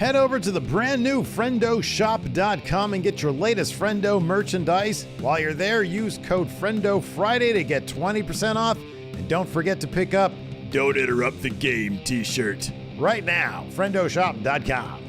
Head over to the brand new FriendoShop.com and get your latest Friendo merchandise. While you're there, use code FRIENDOFRIDAY to get 20% off. And don't forget to pick up Don't Interrupt the Game t-shirt right now. FriendoShop.com.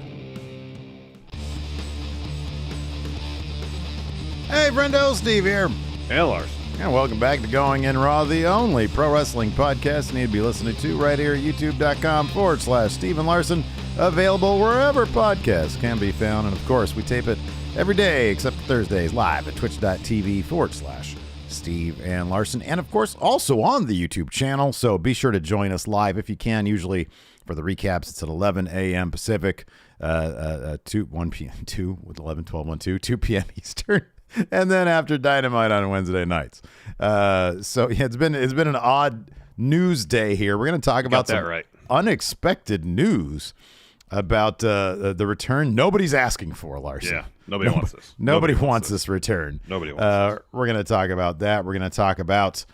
Hey, Friendo, Steve here. Hey, Larson. And welcome back to Going In Raw, the only pro wrestling podcast you need to be listening to right here at youtube.com/Steven Larson. Available wherever podcasts can be found. And of course, we tape it every day except Thursdays live at twitch.tv/Steve and Larson. And of course, also on the YouTube channel. So be sure to join us live if you can. Usually for the recaps, it's at 11 a.m. Pacific, 1 p.m. 2 with 11, 12, 1, 2 p.m. Eastern. And then after Dynamite on Wednesday nights. So yeah, it's been an odd news day here. We're going to talk about some unexpected newe's about the return nobody's asking for, Larson. Yeah, nobody wants this. Nobody wants this return. Nobody wants this. We're going to talk about that. We're going to talk about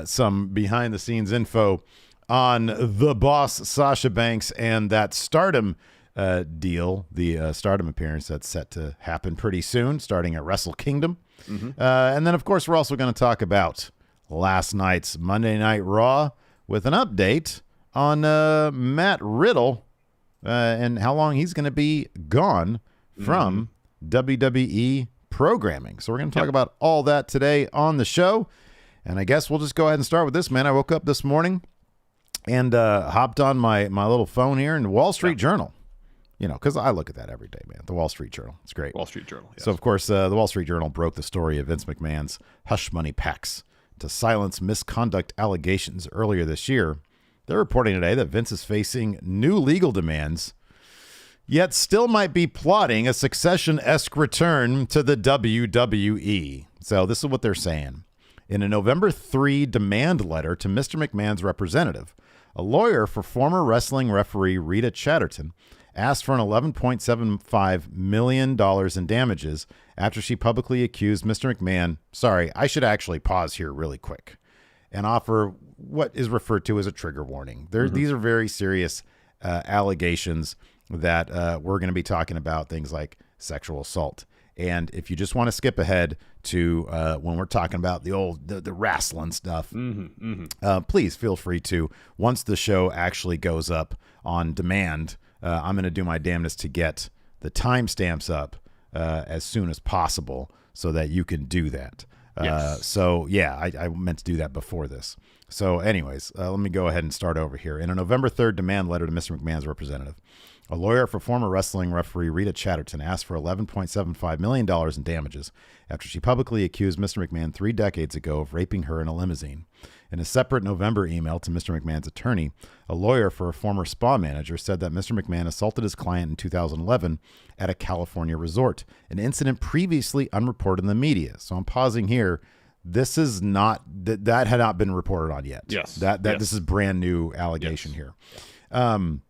some behind-the-scenes info on the boss, Sasha Banks, and that Stardom deal, the Stardom appearance that's set to happen pretty soon, starting at Wrestle Kingdom. Mm-hmm. And then, of course, we're also going to talk about last night's Monday Night Raw with an update on Matt Riddle and how long he's going to be gone from WWE programming. So we're going to talk about all that today on the show. And I guess we'll just go ahead and start with this, man. I woke up this morning and hopped on my little phone here in the Wall Street Journal. You know, because I look at that every day, man. The Wall Street Journal. It's great. Wall Street Journal, yes. So, of course, the Wall Street Journal broke the story of Vince McMahon's hush money pacts to silence misconduct allegations earlier this year. They're reporting today that Vince is facing new legal demands, yet still might be plotting a Succession-esque return to the WWE. So this is what they're saying. In a November 3 demand letter to Mr. McMahon's representative, a lawyer for former wrestling referee Rita Chatterton asked for an $11.75 million in damages after she publicly accused Mr. McMahon. Sorry, I should actually pause here really quick and offer what is referred to as a trigger warning. These are very serious allegations that we're going to be talking about, things like sexual assault. And if you just want to skip ahead to when we're talking about the wrestling stuff, please feel free to. Once the show actually goes up on demand, I'm going to do my damnedest to get the timestamps up as soon as possible so that you can do that. Yes. So, yeah, I meant to do that before this. So, anyways, let me go ahead and start over here. In a November 3rd demand letter to Mr. McMahon's representative, a lawyer for former wrestling referee Rita Chatterton asked for $11.75 million in damages after she publicly accused Mr. McMahon 3 decades ago of raping her in a limousine. In a separate November email to Mr. McMahon's attorney, a lawyer for a former spa manager said that Mr. McMahon assaulted his client in 2011 at a California resort, an incident previously unreported in the media. So I'm pausing here. This is not that had not been reported on yet. Yes. This is brand new allegation here. Mr.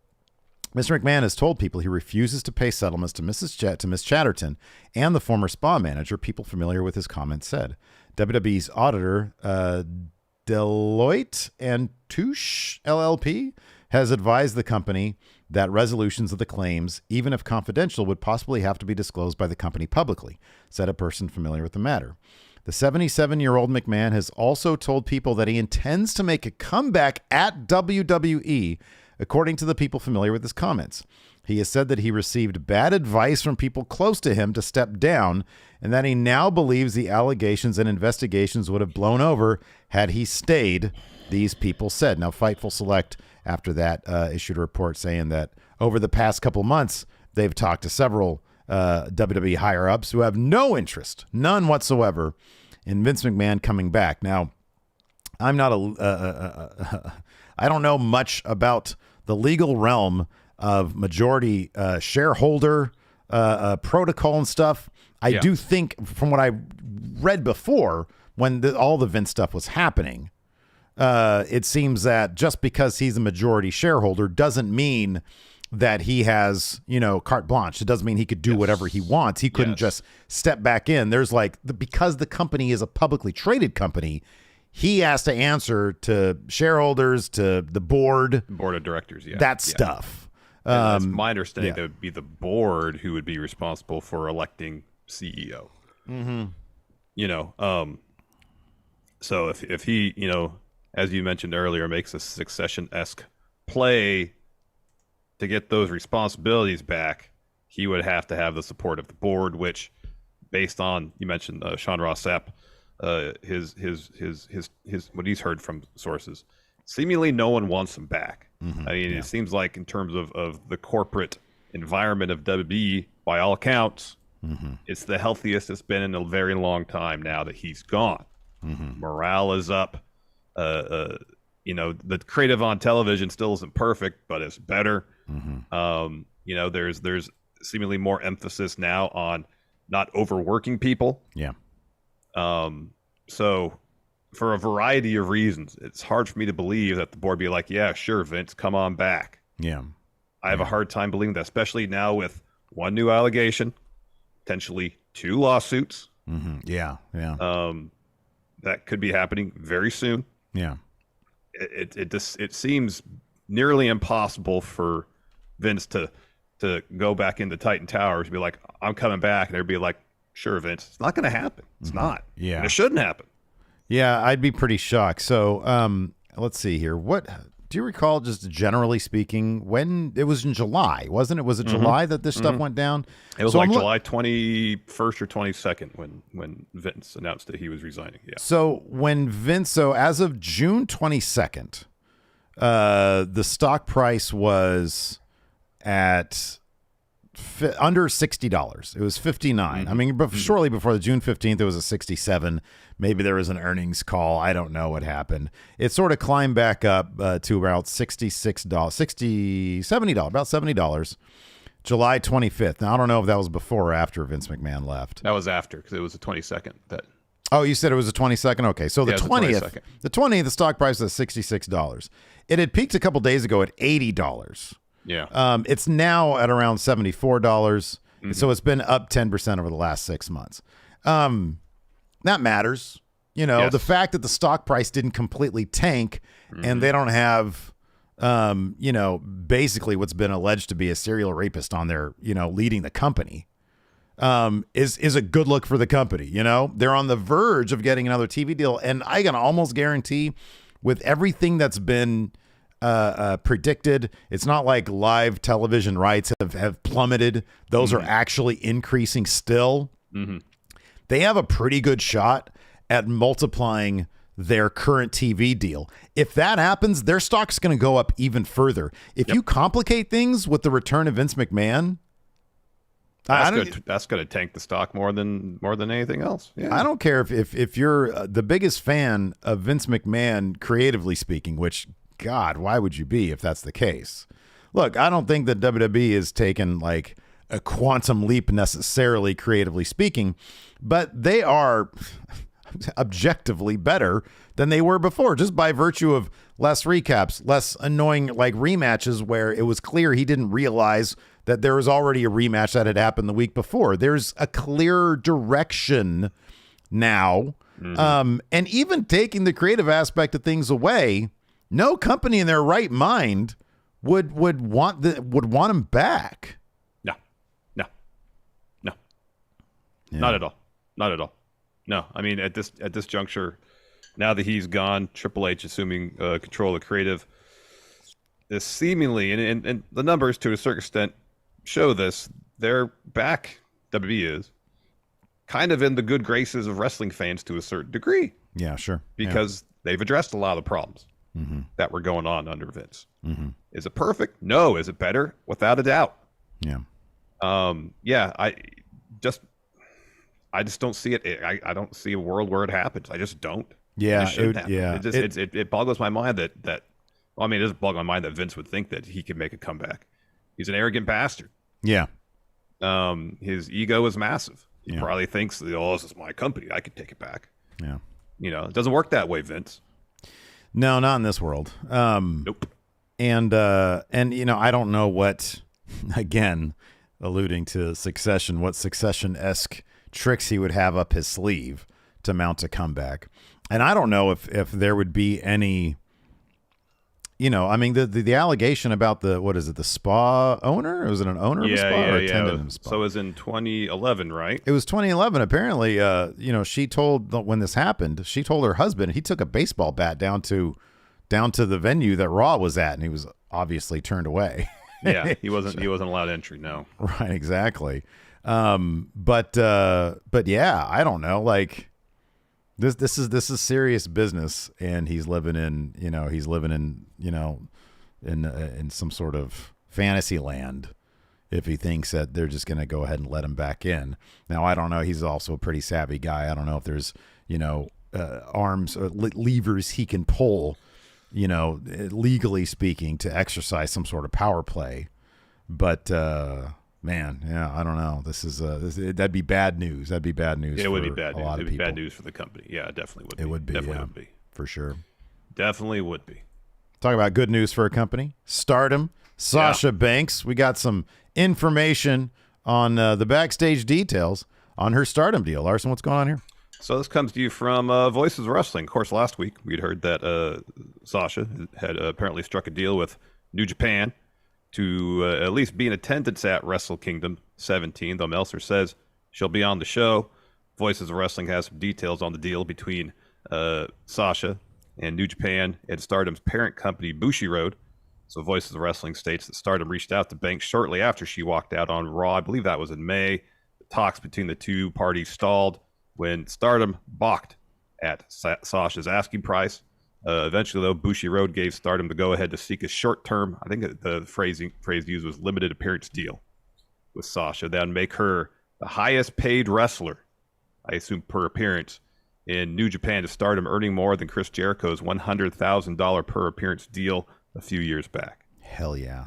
McMahon has told people he refuses to pay settlements to Miss Chatterton and the former spa manager. People familiar with his comments said. WWE's auditor, Deloitte and Touche LLP, has advised the company that resolutions of the claims, even if confidential, would possibly have to be disclosed by the company publicly, said a person familiar with the matter. The 77-year-old McMahon has also told people that he intends to make a comeback at WWE, according to the people familiar with his comments. He has said that he received bad advice from people close to him to step down, and that he now believes the allegations and investigations would have blown over had he stayed, these people said. Now, Fightful Select, after that, issued a report saying that over the past couple months, they've talked to several WWE higher-ups who have no interest, none whatsoever, in Vince McMahon coming back. Now, I'm not I don't know much about the legal realm of majority shareholder protocol and stuff. I do think, from what I read before, when all the Vince stuff was happening, it seems that just because he's a majority shareholder doesn't mean that he has, carte blanche. It doesn't mean he could do whatever he wants. He couldn't just step back in. There's because the company is a publicly traded company, he has to answer to shareholders, to the board of directors, that stuff. And it's my understanding that it would be the board who would be responsible for electing CEO. Mm-hmm. You know, so if he, you know, as you mentioned earlier, makes a Succession-esque play to get those responsibilities back, he would have to have the support of the board, which, based on, you mentioned Sean Ross Sapp, his what he's heard from sources, seemingly no one wants him back. Mm-hmm. I mean, it seems like in terms of the corporate environment of WWE, by all accounts, it's the healthiest it's been in a very long time now that he's gone. Morale is up. You know, the creative on television still isn't perfect, but it's better. You know, there's seemingly more emphasis now on not overworking people. Yeah. So for a variety of reasons, it's hard for me to believe that the board be like, yeah, sure, Vince, come on back. Yeah. I have a hard time believing that, especially now with one new allegation, potentially 2 lawsuits. Yeah. Yeah. That could be happening very soon. Yeah. It seems nearly impossible for Vince to go back into Titan Towers and be like, I'm coming back, and everybody be like, sure, Vince. It's not going to happen. It's not. Yeah. And it shouldn't happen. Yeah, I'd be pretty shocked. So let's see here. What do you recall, just generally speaking, when it was in July, wasn't it? Was it July that this stuff went down? It was so like July 21st or 22nd when Vince announced that he was resigning. Yeah. So as of June 22nd, the stock price was at under $60. It was 59. I mean, shortly before the June 15th, it was a 67. Maybe there was an earnings call. I don't know what happened. It sort of climbed back up to about $70, about $70. July 25th. Now, I don't know if that was before or after Vince McMahon left. That was after, because it was the 22nd. Oh, you said it was the 22nd? Okay, so the 20th, the 20th, the stock price was $66. It had peaked a couple days ago at $80. Yeah. It's now at around $74. So it's been up 10% over the last 6 months. That matters. You know, the fact that the stock price didn't completely tank and they don't have, you know, basically what's been alleged to be a serial rapist on their, you know, leading the company, is a good look for the company. You know, they're on the verge of getting another TV deal. And I can almost guarantee, with everything that's been predicted, it's not like live television rights have plummeted. Those are actually increasing still. They have a pretty good shot at multiplying their current TV deal. If that happens, their stock's going to go up even further. If you complicate things with the return of Vince McMahon, that's going to tank the stock more than anything else. Yeah. I don't care if you're the biggest fan of Vince McMahon, creatively speaking, which, God, why would you be if that's the case? Look, I don't think that WWE has taken like a quantum leap necessarily, creatively speaking, but they are objectively better than they were before, just by virtue of less recaps, less annoying like rematches where it was clear he didn't realize that there was already a rematch that had happened the week before. There's a clear direction now. And even taking the creative aspect of things away, no company in their right mind would want him back. No. Not at all. Not at all. No. I mean, at this juncture, now that he's gone, Triple H assuming control of creative, this seemingly and the numbers to a certain extent show this. They're back. WWE is kind of in the good graces of wrestling fans to a certain degree. Yeah, sure. Because they've addressed a lot of the problems that were going on under Vince. Is it perfect? No. Is it better? Without a doubt. Yeah. I just don't see it. I don't see a world where it happens. I just don't. Yeah. It boggles my mind that well, I mean, it doesn't boggle my mind that Vince would think that he could make a comeback. He's an arrogant bastard. Yeah. His ego is massive. He probably thinks, oh, this is my company. I could take it back. Yeah. You know, it doesn't work that way, Vince. No, not in this world. Nope. And you know, I don't know what, again, alluding to Succession, what Succession-esque tricks he would have up his sleeve to mount a comeback. And I don't know if there would be any, I mean, the allegation about the spa owner? Was it an owner of a spa or a attendant of a spa? So it was in 2011, right? It was 2011. Apparently, she told, when this happened, she told her husband, he took a baseball bat down to the venue that Raw was at, and he was obviously turned away. Yeah, he wasn't allowed entry. No, right, exactly. But yeah, I don't know. Like this is serious business, and he's living in in some sort of fantasy land if he thinks that they're just going to go ahead and let him back in. Now, I don't know. He's also a pretty savvy guy. I don't know if there's arms or levers he can pull, legally speaking, to exercise some sort of power play. But man, yeah, I don't know. That'd be bad news. That'd be bad news. It would be bad news. It'd be bad news for the company. Yeah, it definitely would be. It would be. Definitely yeah, would be. For sure. Definitely would be. Talk about good news for a company. Stardom. Sasha Banks. We got some information on the backstage details on her Stardom deal. Larson, what's going on here? So this comes to you from Voices of Wrestling. Of course, last week we'd heard that Sasha had apparently struck a deal with New Japan to at least be in attendance at Wrestle Kingdom 17, though Meltzer says she'll be on the show. Voices of Wrestling has some details on the deal between Sasha and New Japan and Stardom's parent company, Bushiroad. So Voices of Wrestling states that Stardom reached out to Banks shortly after she walked out on Raw. I believe that was in May. The talks between the two parties stalled when Stardom balked at Sasha's asking price. Eventually, though, Bushiroad gave Stardom the go-ahead to seek a short-term, I think the phrase used was limited appearance deal with Sasha. That would make her the highest-paid wrestler, I assume, per appearance in New Japan, to Stardom, earning more than Chris Jericho's $100,000 per appearance deal a few years back. Hell yeah.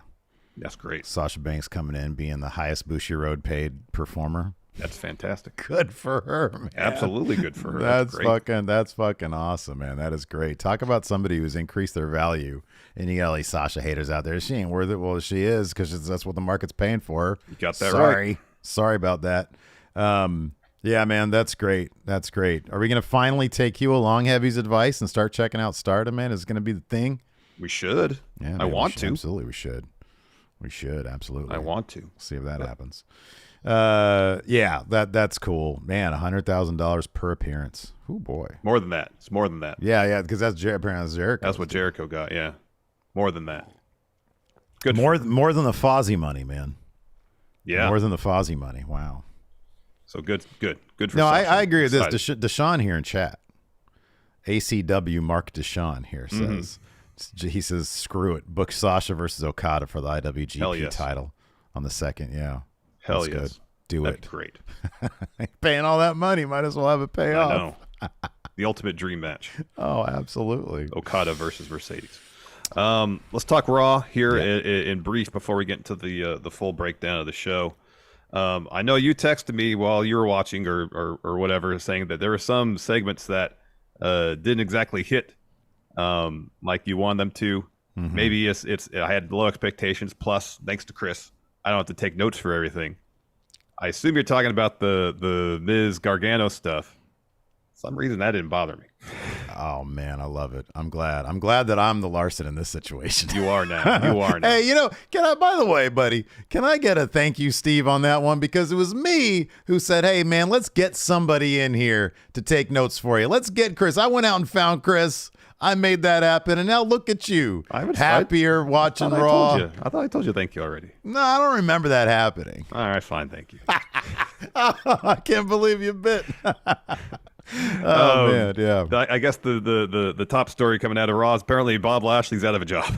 That's great. Sasha Banks coming in, being the highest Bushiroad paid performer. That's fantastic. Good for her, man. Absolutely good for her. That's fucking awesome, man. That is great. Talk about somebody who's increased their value. And you got all these Sasha haters out there. She ain't worth it. Well, she is, because that's what the market's paying for her. You got that right. Sorry about that. Yeah, man, that's great. That's great. Are we going to finally take Hugh Longheavy's advice and start checking out Stardom, man? Is it going to be the thing? We should. Yeah, I want to. Absolutely, we should. We should, absolutely. I want to. See if that happens. Yeah, that's cool, man. $100,000 per appearance. Oh boy, more than that. It's more than that. Yeah, because apparently that's Jericho. That's what Jericho got. Yeah, more than that. Good. More than the Fozzy money, man. Yeah, more than the Fozzy money. Wow. So good for. No, I agree with this. Deshaun here in chat. ACW Mark Deshaun here says. He says, "Screw it. Book Sasha versus Okada for the IWGP title on the 2nd." Yeah. Hell that's yes. Good. Do That'd it. Be great. Paying all that money, might as well have it pay off. I know. The ultimate dream match. Oh, absolutely. Okada versus Mercedes. Let's talk Raw here in brief before we get into the full breakdown of the show. I know you texted me while you were watching or whatever, saying that there were some segments that didn't exactly hit like you want them to. Maybe it's I had low expectations. Plus, thanks to Chris, I don't have to take notes for everything. I assume you're talking about the Miz Gargano stuff. For some reason that didn't bother me. Oh man, I love it. I'm glad that I'm the Larson in this situation. You are now. You are now. Hey, by the way, buddy, can I get a thank you, Steve, on that one? Because it was me who said, hey man, let's get somebody in here to take notes for you. Let's get Chris. I went out and found Chris. I made that happen, and now look at you, happier watching Raw. I thought I told you thank you already. No, I don't remember that happening. All right, fine, thank you. I can't believe you bit. Oh man, yeah. I guess the top story coming out of Raw is apparently Bob Lashley's out of a job.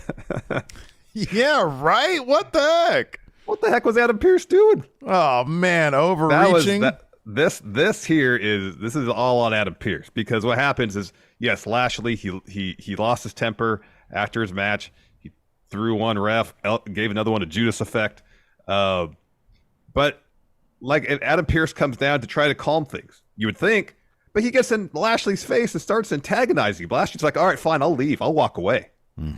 Yeah, right. What the heck? What the heck was Adam Pearce doing? Oh man, overreaching. This is all on Adam Pearce, because what happens is, yes, Lashley he lost his temper after his match. He threw one ref, gave another one a Judas effect. But like, if Adam Pearce comes down to try to calm things, you would think, but he gets in Lashley's face and starts antagonizing. Lashley's like, all right, fine, I'll leave. I'll walk away.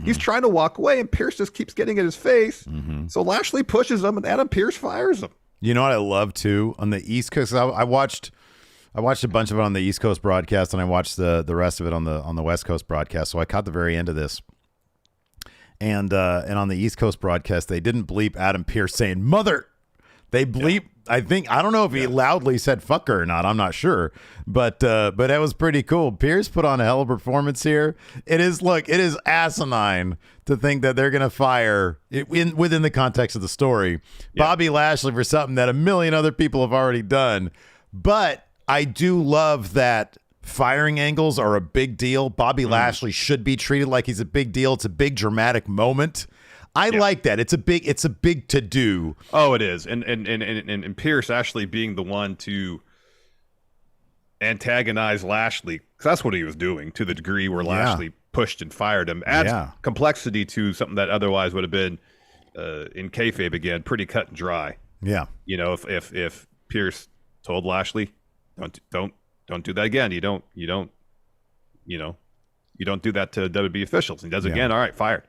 He's trying to walk away, and Pearce just keeps getting in his face. So Lashley pushes him, and Adam Pearce fires him. You know what I love too on the East Coast? I watched a bunch of it on the East Coast broadcast, and I watched the rest of it on the West Coast broadcast. So I caught the very end of this, And on the East Coast broadcast, they didn't bleep Adam Pearce saying "mother." They bleep. I don't know if he loudly said "fuck her" or not. I'm not sure, but that was pretty cool. Pearce put on a hell of a performance here. It is asinine to think that they're gonna fire within the context of the story Bobby Lashley for something that a million other people have already done. But I do love that firing angles are a big deal. Bobby Lashley should be treated like he's a big deal. It's a big dramatic moment. I like that. It's a big to do. Oh, it is. And Pierce actually being the one to antagonize Lashley, because that's what he was doing, to the degree where Lashley pushed and fired him, adds complexity to something that otherwise would have been in kayfabe again, pretty cut and dry. Yeah. You know, if Pierce told Lashley, don't do that again. You don't do that to WWE officials. He does it again. All right, fired.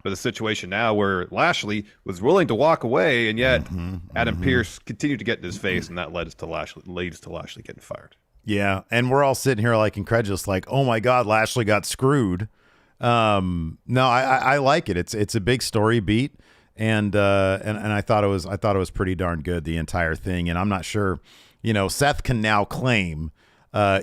But the situation now where Lashley was willing to walk away, and yet Adam Pearce continued to get in his face, and that leads to Lashley getting fired. Yeah, and we're all sitting here like incredulous, like, oh my God, Lashley got screwed. No, I like it. It's a big story beat, and I thought it was pretty darn good, the entire thing. And I'm not sure, Seth can now claim.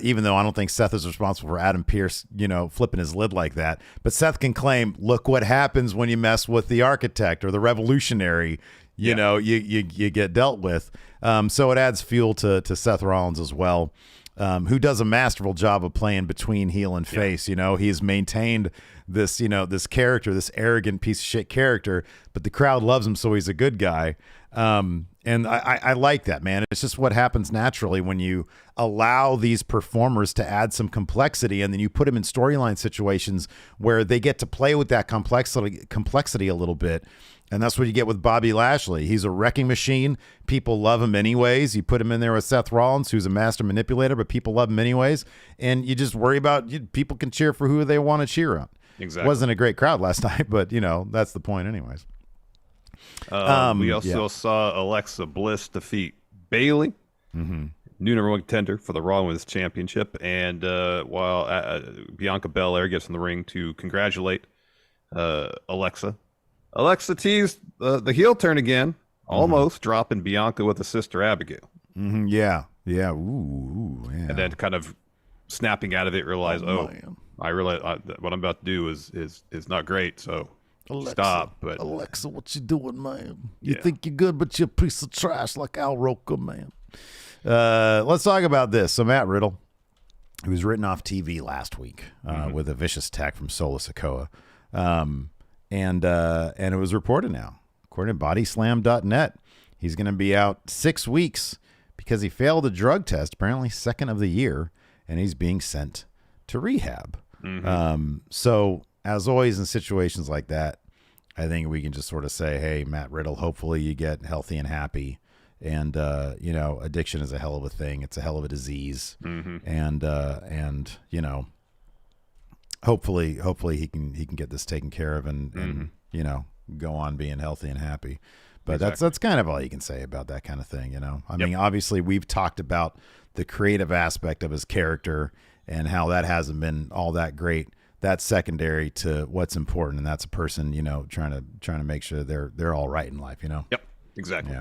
Even though I don't think Seth is responsible for Adam Pearce, flipping his lid like that. But Seth can claim, look what happens when you mess with the architect or the revolutionary, you get dealt with. So it adds fuel to Seth Rollins as well, who does a masterful job of playing between heel and face. He's maintained this, this character, this arrogant piece of shit character, but the crowd loves him, so he's a good guy. And I like that, man. It's just what happens naturally when you allow these performers to add some complexity, and then you put them in storyline situations where they get to play with that complexity a little bit. And that's what you get with Bobby Lashley. He's a wrecking machine. People love him anyways. You put him in there with Seth Rollins, who's a master manipulator, but people love him anyways. And you just worry about people can cheer for who they want to cheer on. Exactly. It wasn't a great crowd last night, but, that's the point anyways. We also saw Alexa Bliss defeat Bayley, new number one contender for the Raw Women's Championship. And while Bianca Belair gets in the ring to congratulate Alexa teased the heel turn again, almost dropping Bianca with a sister Abigail. Yeah. Ooh, yeah. And then kind of snapping out of it, realize, I realize what I'm about to do is not great, so Alexa, stop. But Alexa, what you doing, man? You think you're good, but you're a piece of trash like Al Roker, man. Let's talk about this. So Matt Riddle, who was written off TV last week with a vicious attack from Solo Sikoa, and it was reported now, according to Bodyslam.net, he's going to be out 6 weeks because he failed a drug test, apparently second of the year, and he's being sent to rehab. So as always in situations like that, I think we can just sort of say, hey, Matt Riddle, hopefully you get healthy and happy. And, addiction is a hell of a thing. It's a hell of a disease. And hopefully he can get this taken care of and go on being healthy and happy. But that's kind of all you can say about that kind of thing. I mean, obviously we've talked about the creative aspect of his character and how that hasn't been all that great. That's secondary to what's important, and that's a person, trying to make sure they're all right in life, Yep, exactly.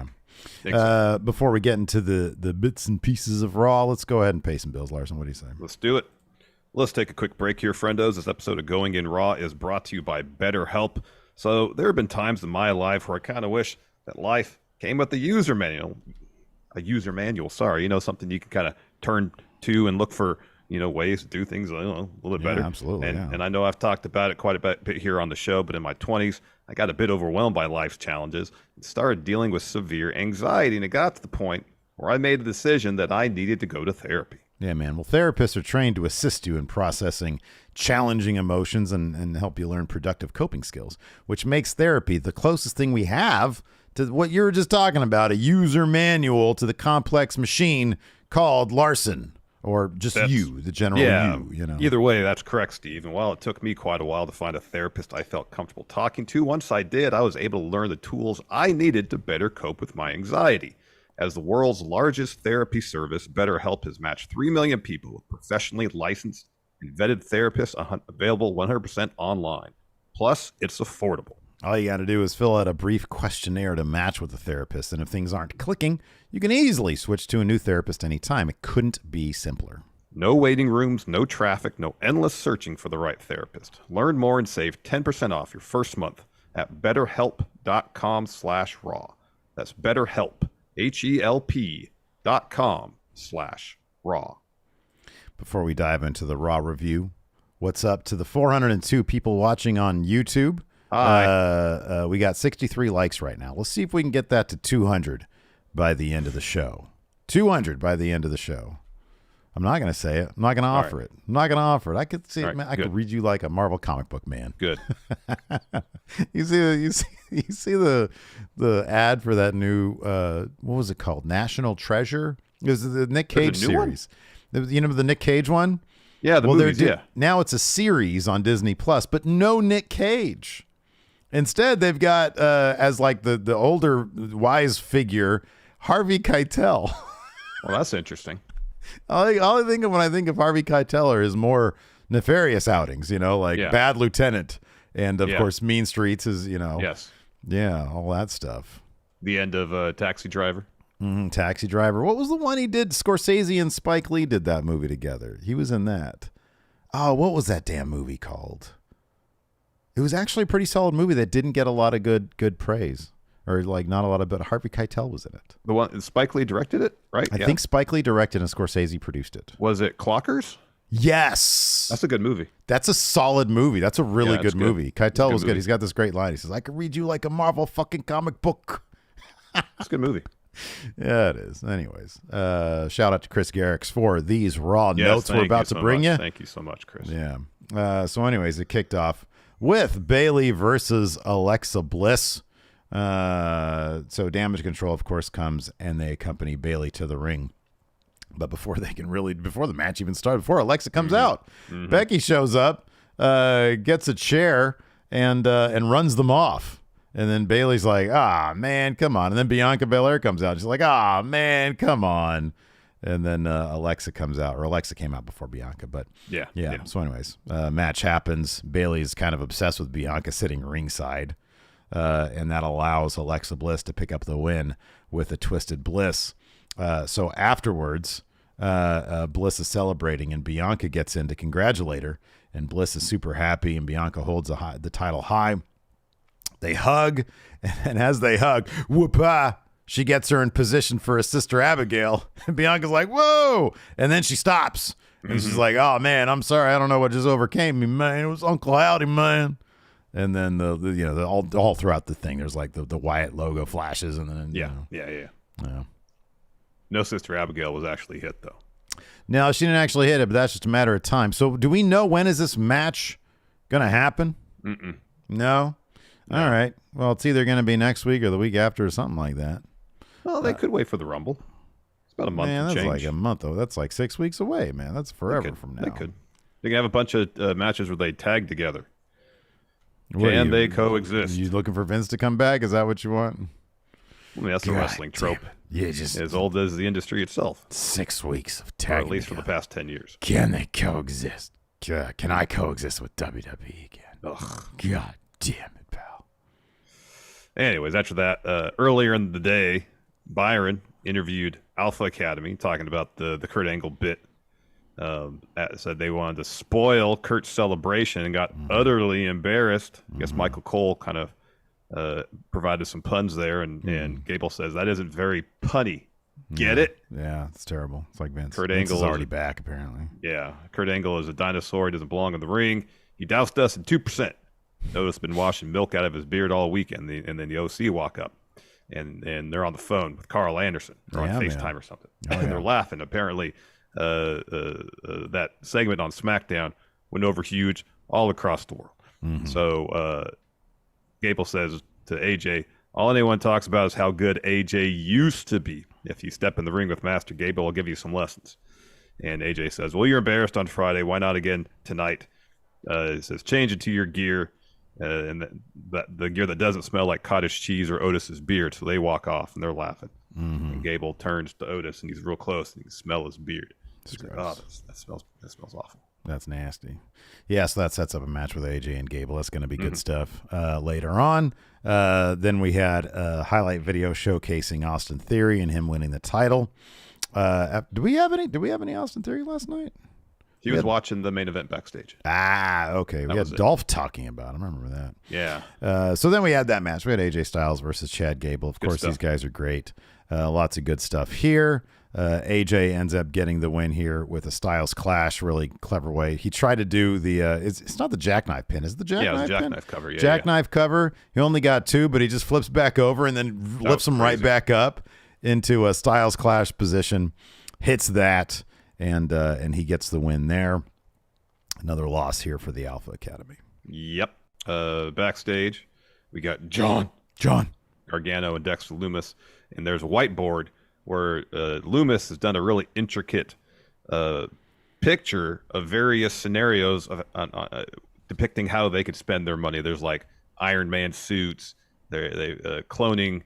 Yeah. Before we get into the bits and pieces of Raw, let's go ahead and pay some bills, Larson. What do you say? Let's do it. Let's take a quick break here, friendos. This episode of Going in Raw is brought to you by BetterHelp. So there have been times in my life where I kind of wish that life came with a user manual. Something you can kind of turn to and look for ways to do things a little bit better. Absolutely. And I know I've talked about it quite a bit here on the show, but in my 20s, I got a bit overwhelmed by life's challenges and started dealing with severe anxiety. And it got to the point where I made a decision that I needed to go to therapy. Yeah, man. Well, therapists are trained to assist you in processing challenging emotions and help you learn productive coping skills, which makes therapy the closest thing we have to what you were just talking about, a user manual to the complex machine called Larson. Or just the general you. Either way, that's correct, Steve. And while it took me quite a while to find a therapist I felt comfortable talking to, once I did, I was able to learn the tools I needed to better cope with my anxiety. As the world's largest therapy service, BetterHelp has matched 3 million people with professionally licensed and vetted therapists available 100% online. Plus, it's affordable. All you got to do is fill out a brief questionnaire to match with the therapist, and if things aren't clicking, you can easily switch to a new therapist anytime. It couldn't be simpler. No waiting rooms, no traffic, no endless searching for the right therapist. Learn more and save 10% off your first month at betterhelp.com/raw. That's BetterHelp, HELP.com/raw. Before we dive into the Raw review, what's up to the 402 people watching on YouTube? Hi. We got 63 likes right now. Let's see if we can get that to 200 by the end of the show. 200 by the end of the show. I'm not going to say it. I'm not going to offer it. I'm not going to offer it. I could see it, man. I could read you like a Marvel comic book man. Good. You see the ad for that new what was it called? National Treasure? It was the Nick Cage series. You know the Nick Cage one? Yeah, the movies, Now it's a series on Disney Plus, but no Nick Cage. Instead, they've got as like the older wise figure, Harvey Keitel. Well, that's interesting. All I think of when I think of Harvey Keitel are his more nefarious outings, like Bad Lieutenant, and of course Mean Streets is, Yes. Yeah, all that stuff. The end of Taxi Driver. Taxi Driver. What was the one he did? Scorsese and Spike Lee did that movie together. He was in that. Oh, what was that damn movie called? It was actually a pretty solid movie that didn't get a lot of good praise. Or like not a lot of, but Harvey Keitel was in it. The one Spike Lee directed it, right? I think Spike Lee directed and Scorsese produced it. Was it Clockers? Yes. That's a good movie. That's a solid movie. That's a really good movie. Keitel was good. Movie. He's got this great line. He says, "I could read you like a Marvel fucking comic book." It's a good movie. Yeah, it is. Anyways, shout out to Chris Garrix for these Raw notes we're about to bring you. Thank you so much, Chris. Yeah. So anyways, it kicked off with Bayley versus Alexa Bliss. So Damage Control, of course, comes and they accompany Bayley to the ring. But before the match even started, before Alexa comes out, Becky shows up, gets a chair, and runs them off. And then Bayley's like, man, come on. And then Bianca Belair comes out. She's like, man, come on. And then Alexa comes out, or Alexa came out before Bianca. But yeah. So anyways, match happens. Bayley's kind of obsessed with Bianca sitting ringside. And that allows Alexa Bliss to pick up the win with a Twisted Bliss. So afterwards, Bliss is celebrating, and Bianca gets in to congratulate her. And Bliss is super happy, and Bianca holds the title high. They hug, and as they hug, whoop-ah, she gets her in position for her sister Abigail. And Bianca's like, whoa! And then she stops. And she's like, oh, man, I'm sorry. I don't know what just overcame me, man. It was Uncle Howdy, man. And then all throughout the thing, there's like the Wyatt logo flashes, and then Yeah. No Sister Abigail was actually hit though. No, she didn't actually hit it, but that's just a matter of time. So, do we know when is this match gonna happen? No. All right. Well, it's either gonna be next week or the week after, or something like that. Well, they could wait for the Rumble. It's about a month. Man, to that's change. like a month though. That's like 6 weeks away, man. That's forever from now. They could. They can have a bunch of matches where they tag together. Can they coexist? You looking for Vince to come back? Is that what you want? I mean, that's a wrestling trope. Yeah, just as old as the industry itself. 6 weeks of Or tag. at least for the past 10 years. Can they coexist? Can I coexist with WWE again? Ugh. God damn it, pal. Anyways, after that, earlier in the day, Byron interviewed Alpha Academy, talking about the Kurt Angle bit. Said they wanted to spoil Kurt's celebration and got utterly embarrassed. I guess Michael Cole kind of provided some puns there, and Gable says that isn't very punny. Get it? Yeah, it's terrible. It's like Vince. Kurt Vince Angle is already back, apparently. Yeah, Kurt Angle is a dinosaur. He doesn't belong in the ring. He doused us in 2%. Notice been washing milk out of his beard all weekend, and then the OC walk up, and they're on the phone with Carl Anderson. They're on FaceTime or something. And they're laughing. Apparently, that segment on SmackDown went over huge all across the world. So Gable says to AJ, all anyone talks about is how good AJ used to be. If you step in the ring with Master Gable, I'll give you some lessons. And AJ says, well, you're embarrassed on Friday. Why not again tonight? He says, change it to your gear, and the gear that doesn't smell like cottage cheese or Otis's beard. So they walk off, and they're laughing. And Gable turns to Otis, and he's real close, and you can smell his beard. Like, oh, that smells awful. That's nasty. Yeah, so that sets up a match with AJ and Gable. That's going to be good stuff later on. Then we had a highlight video showcasing Austin Theory and him winning the title. Did we have any Austin Theory last night? He was watching the main event backstage. Okay. We had Dolph talking about him. I remember that. Yeah. So then we had that match. We had AJ Styles versus Chad Gable. Of course, these guys are great. Lots of good stuff here. AJ ends up getting the win here with a Styles clash, really clever way. He tried to do the it's not the jackknife pin, is it the jackknife pin? Jackknife cover. Yeah, jackknife cover. He only got 2, but he just flips back over and then lifts him right back up into a Styles clash position, hits that, and he gets the win there. Another loss here for the Alpha Academy. Yep. Backstage, we got John Gargano and Dexter Lumis, and there's a whiteboard where Loomis has done a really intricate picture of various scenarios of depicting how they could spend their money. There's like Iron Man suits. They cloning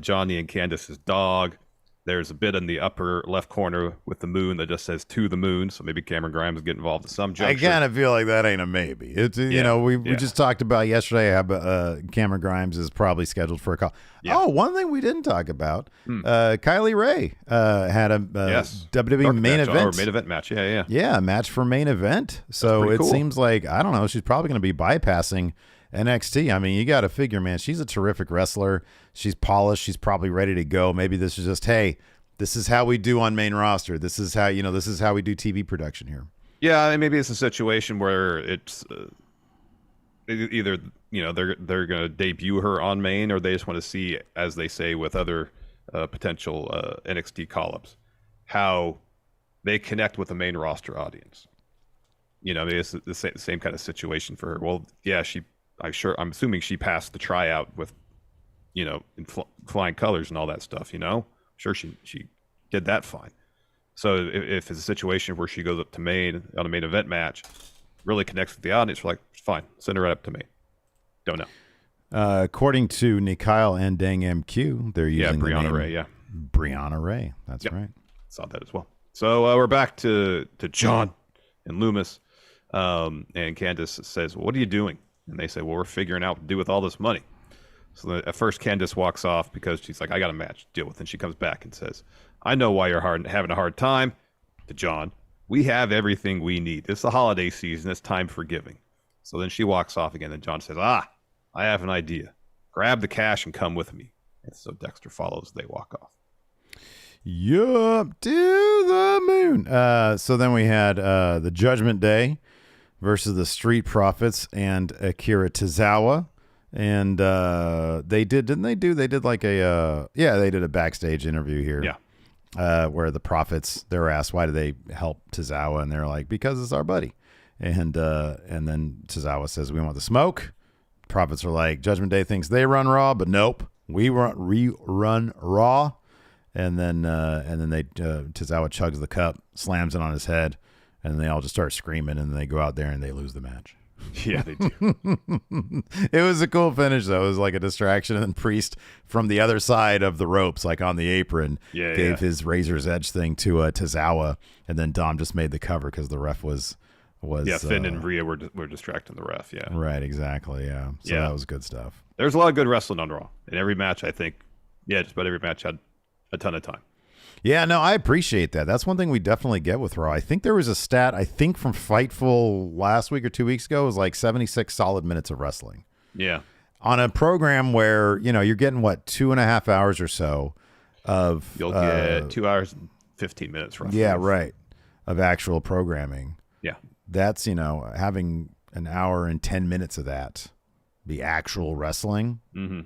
Johnny and Candice's dog. There's a bit in the upper left corner with the moon that just says "to the moon," so maybe Cameron Grimes get involved in some juncture. I kind of feel like that ain't a maybe. It's we just talked about yesterday how Cameron Grimes is probably scheduled for a call. Yeah. Oh, one thing we didn't talk about: Kylie Ray had a WWE main event match. Yeah, a match for main event. So it seems like I don't know. She's probably going to be bypassing NXT. I mean, you got to figure, man, she's a terrific wrestler. She's polished. She's probably ready to go. Maybe this is just, hey, this is how we do on main roster. This is how, this is how we do TV production here. Yeah, I mean, maybe it's a situation where it's either, they're going to debut her on main, or they just want to see, as they say with other potential NXT call-ups, how they connect with the main roster audience. Maybe it's the same kind of situation for her. Well, yeah, I'm assuming she passed the tryout with, in flying colors and all that stuff, Sure, she did that fine. So if it's a situation where she goes up to main on a main event match, really connects with the audience, we're like, fine, send her right up to main. Don't know. According to Nikyle and Dang MQ, they're using Brianna Ray, Brianna Ray. That's right. Saw that as well. So we're back to John and Loomis. And Candice says, well, what are you doing? And they say, well, we're figuring out what to do with all this money. So at first, Candice walks off because she's like, I got a match to deal with. And she comes back and says, I know why you're having a hard time. To John, we have everything we need. It's the holiday season. It's time for giving. So then she walks off again. And John says, I have an idea. Grab the cash and come with me. And so Dexter follows. They walk off. Yup, to the moon. So then we had the Judgment Day versus the Street Profits and Akira Tozawa. And they did like they did a backstage interview here. Yeah. Where the Profits, they're asked, why do they help Tozawa? And they're like, because it's our buddy. And then Tozawa says, we want the smoke. Profits are like, Judgment Day thinks they run Raw, but nope, we run Raw. And then Tozawa chugs the cup, slams it on his head, and they all just start screaming, and then they go out there and they lose the match. Yeah, they do. It was a cool finish, though. It was like a distraction, and then Priest from the other side of the ropes, like on the apron, gave his razor's edge thing to Tozawa, and then Dom just made the cover because the ref was Finn and Rhea were distracting the ref. Yeah, right, exactly. Yeah, so that was good stuff. There's a lot of good wrestling on Raw, and every match, I think, just about every match had a ton of time. Yeah, no, I appreciate that. That's one thing we definitely get with Raw. I think there was a stat, from Fightful last week or 2 weeks ago, it was like 76 solid minutes of wrestling. Yeah. On a program where, you're getting, 2.5 hours or so of... You'll get 2 hours and 15 minutes roughly. Yeah, right. Of actual programming. Yeah. That's, having an hour and 10 minutes of that be actual wrestling. Mm-hmm.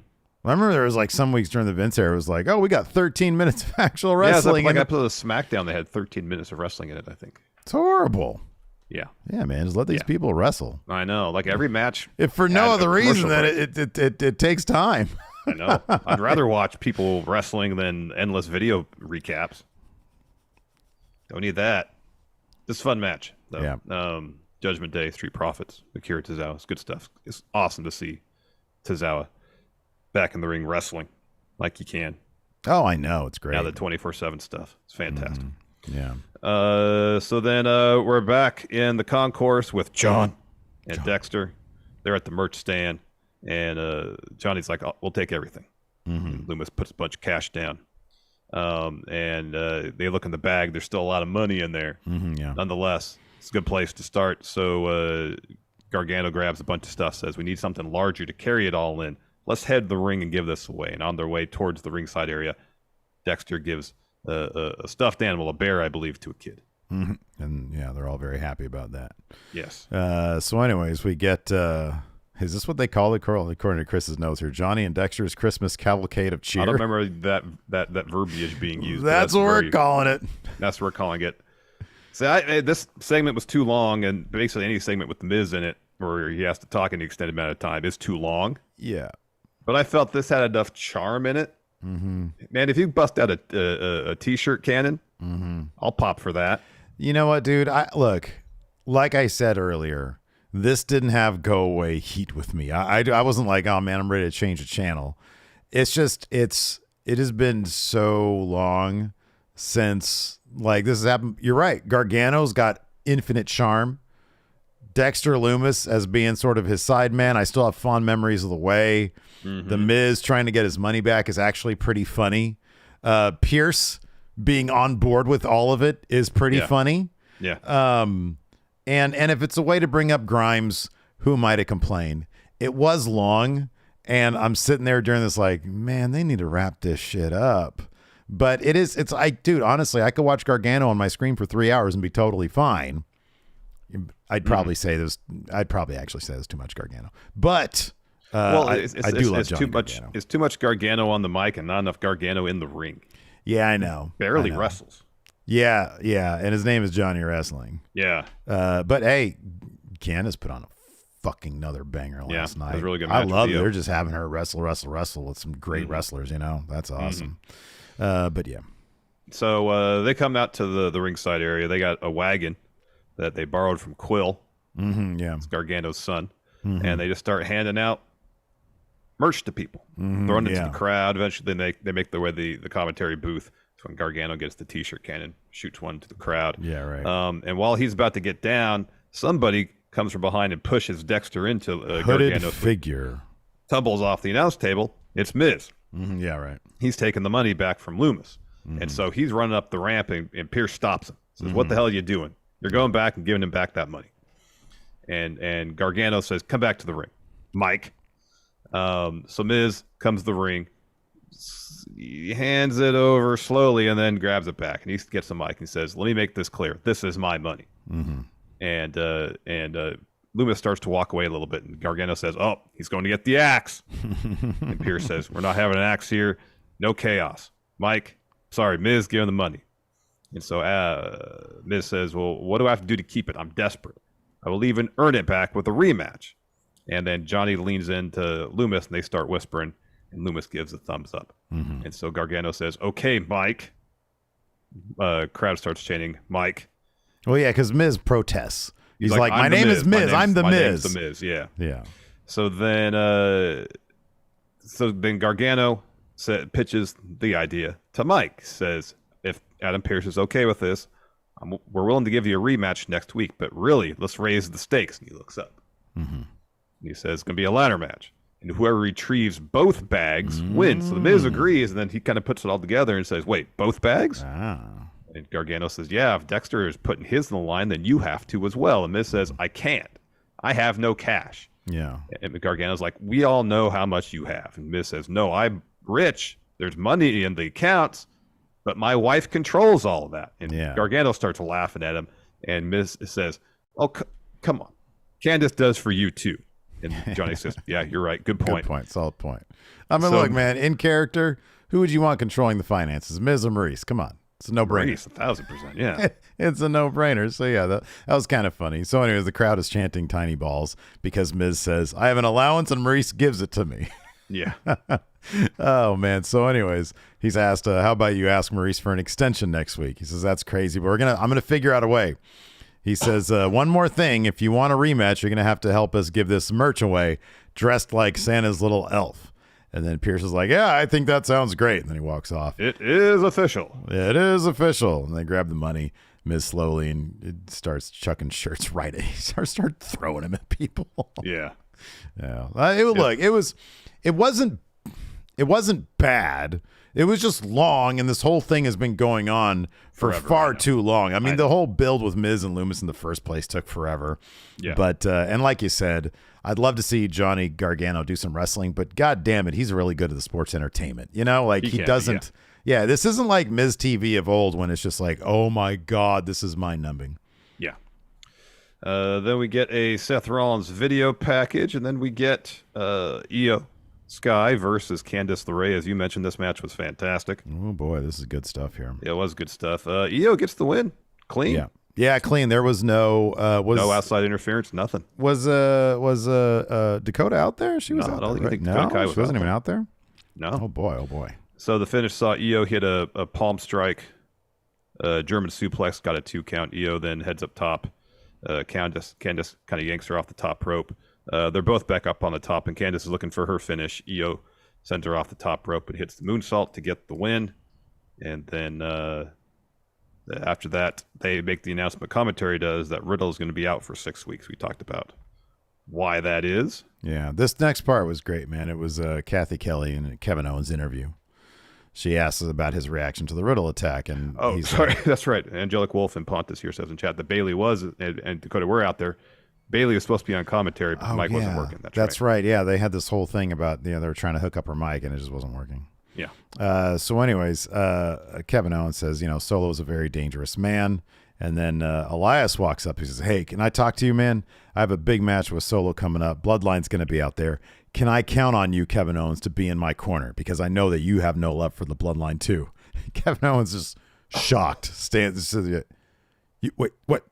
I remember there was like some weeks during the Vince era, it was like, oh, we got 13 minutes of actual wrestling. Yeah, like episode of SmackDown, they had 13 minutes of wrestling in it, I think. It's horrible. Yeah. Yeah, man, just let these people wrestle. I know. Like every match. If for no other reason than it takes time. I know. I'd rather watch people wrestling than endless video recaps. Don't need that. This is a fun match, though. Yeah. Judgment Day, Street Profits, Akira Tozawa. It's good stuff. It's awesome to see Tozawa back in the ring wrestling like you can. Oh, I know. It's great. Now the 24/7 stuff. It's fantastic. Yeah. So then we're back in the concourse with John and Dexter. They're at the merch stand, and Johnny's like, we'll take everything. And Loomis puts a bunch of cash down. And they look in the bag. There's still a lot of money in there. Yeah. Nonetheless, it's a good place to start. So Gargano grabs a bunch of stuff, says, we need something larger to carry it all in. Let's head to the ring and give this away. And on their way towards the ringside area, Dexter gives a stuffed animal, a bear, I believe, to a kid. And yeah, they're all very happy about that. Yes. So anyways, we get, is this what they call it, Carl? According to Chris's notes here, Johnny and Dexter's Christmas cavalcade of cheer. I don't remember that verbiage being used. That's what we're calling it. That's what we're calling it. So this segment was too long, and basically any segment with The Miz in it, where he has to talk an extended amount of time, is too long. Yeah. But I felt this had enough charm in it. Man, if you bust out a T-shirt cannon, I'll pop for that. You know what, dude? Look, like I said earlier, this didn't have go away heat with me. I wasn't like, oh man, I'm ready to change the channel. It's just it has been so long since like this has happened. You're right. Gargano's got infinite charm. Dexter Loomis as being sort of his side man. I still have fond memories of the way. The Miz trying to get his money back is actually pretty funny. Pierce being on board with all of it is pretty funny. Yeah. And if it's a way to bring up Grimes, who am I to complain? It was long, and I'm sitting there during this like, man, they need to wrap this shit up. But dude, honestly, I could watch Gargano on my screen for 3 hours and be totally fine. I'd probably I'd probably actually say there's too much Gargano. But I do love Johnny Gargano. It's too much Gargano on the mic and not enough Gargano in the ring. Yeah, I know. Barely wrestles. Yeah, and his name is Johnny Wrestling. Yeah. But hey, Candace put on a fucking another banger last night. It was a really good match. I love it. They're just having her wrestle with some great wrestlers, That's awesome. But yeah. So they come out to the ringside area. They got a wagon that they borrowed from Quill. Yeah. It's Gargano's son. And they just start handing out merch to people, throwing it to the crowd. Eventually, they make their way to the commentary booth. That's when Gargano gets the T-shirt cannon, shoots one to the crowd. Yeah, right. And while he's about to get down, somebody comes from behind and pushes Dexter into hooded Gargano's figure. Tumbles off the announce table. It's Miz. Yeah, right. He's taking the money back from Loomis. And so he's running up the ramp, and Pierce stops him. Says, what the hell are you doing? You're going back and giving him back that money. And Gargano says, come back to the ring, Mike. So Miz comes to the ring. He hands it over slowly and then grabs it back. And he gets the mic and says, let me make this clear. This is my money. And Loomis starts to walk away a little bit. And Gargano says, oh, he's going to get the axe. And Pierce says, we're not having an axe here. No chaos. Mike, sorry, Miz, give him the money. And so Miz says, well, what do I have to do to keep it? I'm desperate. I will even earn it back with a rematch. And then Johnny leans into Loomis, and they start whispering, and Loomis gives a thumbs up. And so Gargano says, okay, Mike. Crowd starts chanting, Mike. Well, yeah, because Miz protests. He's like, my name is Miz. I'm the Miz. My name's the Miz, yeah. Yeah. So then Gargano pitches the idea to Mike. Says, if Adam Pearce is okay with this, we're willing to give you a rematch next week, but really, let's raise the stakes. And he looks up. And he says, it's going to be a ladder match. And whoever retrieves both bags wins. So the Miz agrees, and then he kind of puts it all together and says, wait, both bags? And Gargano says, yeah, if Dexter is putting his in the line, then you have to as well. And Miz says, I can't. I have no cash. Yeah. And Gargano's like, we all know how much you have. And Miz says, no, I'm rich. There's money in the accounts, but my wife controls all of that. And Gargano starts laughing at him. And Miz says, oh, come on. Candace does for you, too. And Johnny says, yeah, you're right. Good point. Good point. Solid point. I mean, look, man, in character, who would you want controlling the finances? Miz or Maurice? Come on. It's a no-brainer. Maurice, 1,000%, yeah. It's a no-brainer. So, yeah, that was kind of funny. So, anyways, the crowd is chanting tiny balls because Miz says, I have an allowance and Maurice gives it to me. Yeah. Oh, man. So, anyways, he's asked, how about you ask Maurice for an extension next week? He says, that's crazy, but I'm going to figure out a way. He says, one more thing. If you want a rematch, you're going to have to help us give this merch away dressed like Santa's little elf. And then Pierce is like, yeah, I think that sounds great. And then he walks off. It is official. It is official. And they grab the money. Miz slowly and it starts chucking shirts right at. He starts throwing them at people. Yeah. Yeah. It wasn't bad. It was just long, and this whole thing has been going on for Forever, far too long. I mean, the whole build with Miz and Loomis in the first place took forever. Yeah. But and like you said, I'd love to see Johnny Gargano do some wrestling, but god damn it, he's really good at the sports entertainment. You know, like he doesn't. Yeah, this isn't like Miz TV of old when it's just like, oh my god, this is mind-numbing. Yeah. Then we get a Seth Rollins video package, and then we get Io Sky versus Candice LeRae. As you mentioned, this match was fantastic. Oh boy, this is good stuff here. Yeah, it was good stuff. Io gets the win, clean. Yeah, clean. There was no no outside interference, nothing. Was Dakota out there? She was out there, right? No, she wasn't even out there. No. Oh boy. So the finish saw Io hit a palm strike, German suplex, got a 2 count. Io then heads up top. Candice kind of yanks her off the top rope. They're both back up on the top, and Candice is looking for her finish. Io sends her off the top rope, but hits the moonsault to get the win. And then after that, they make the announcement. Commentary does that Riddle is going to be out for 6 weeks. We talked about why that is. Yeah, this next part was great, man. It was Kathy Kelly and Kevin Owens interview. She asks about his reaction to the Riddle attack, and that's right. Angelic Wolf and Pontus here says in chat that Bailey was and Dakota were out there. Bailey was supposed to be on commentary, but the mic wasn't working. That's right. Yeah, they had this whole thing about they were trying to hook up her mic, and it just wasn't working. Yeah. So, anyways, Kevin Owens says, Solo is a very dangerous man, and then Elias walks up. He says, "Hey, can I talk to you, man? I have a big match with Solo coming up. Bloodline's going to be out there. Can I count on you, Kevin Owens, to be in my corner? Because I know that you have no love for the Bloodline too." Kevin Owens is shocked. Wait, what?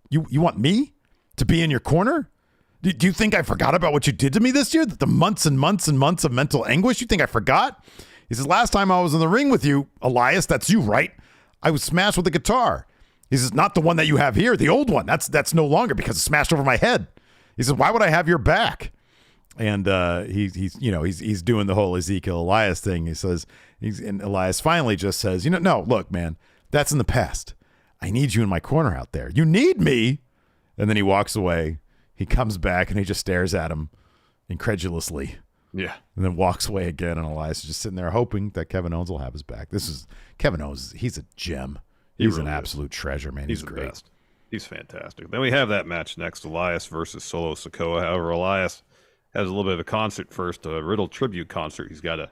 You want me to be in your corner? Do you think I forgot about what you did to me this year? The months and months and months of mental anguish? You think I forgot? He says, "Last time I was in the ring with you, Elias, that's you, right? I was smashed with a guitar." He says, "Not the one that you have here, the old one. That's no longer because it smashed over my head." He says, "Why would I have your back?" And he's doing the whole Ezekiel Elias thing. He says, and Elias finally just says, "No, look, man, that's in the past. I need you in my corner out there. You need me." And then he walks away. He comes back and he just stares at him incredulously. Yeah. And then walks away again. And Elias is just sitting there hoping that Kevin Owens will have his back. Kevin Owens. He's a gem. He's really an absolute treasure, man. He's great. Best. He's fantastic. Then we have that match next, Elias versus Solo Sikoa. However, Elias has a little bit of a concert first, a Riddle tribute concert. He's got a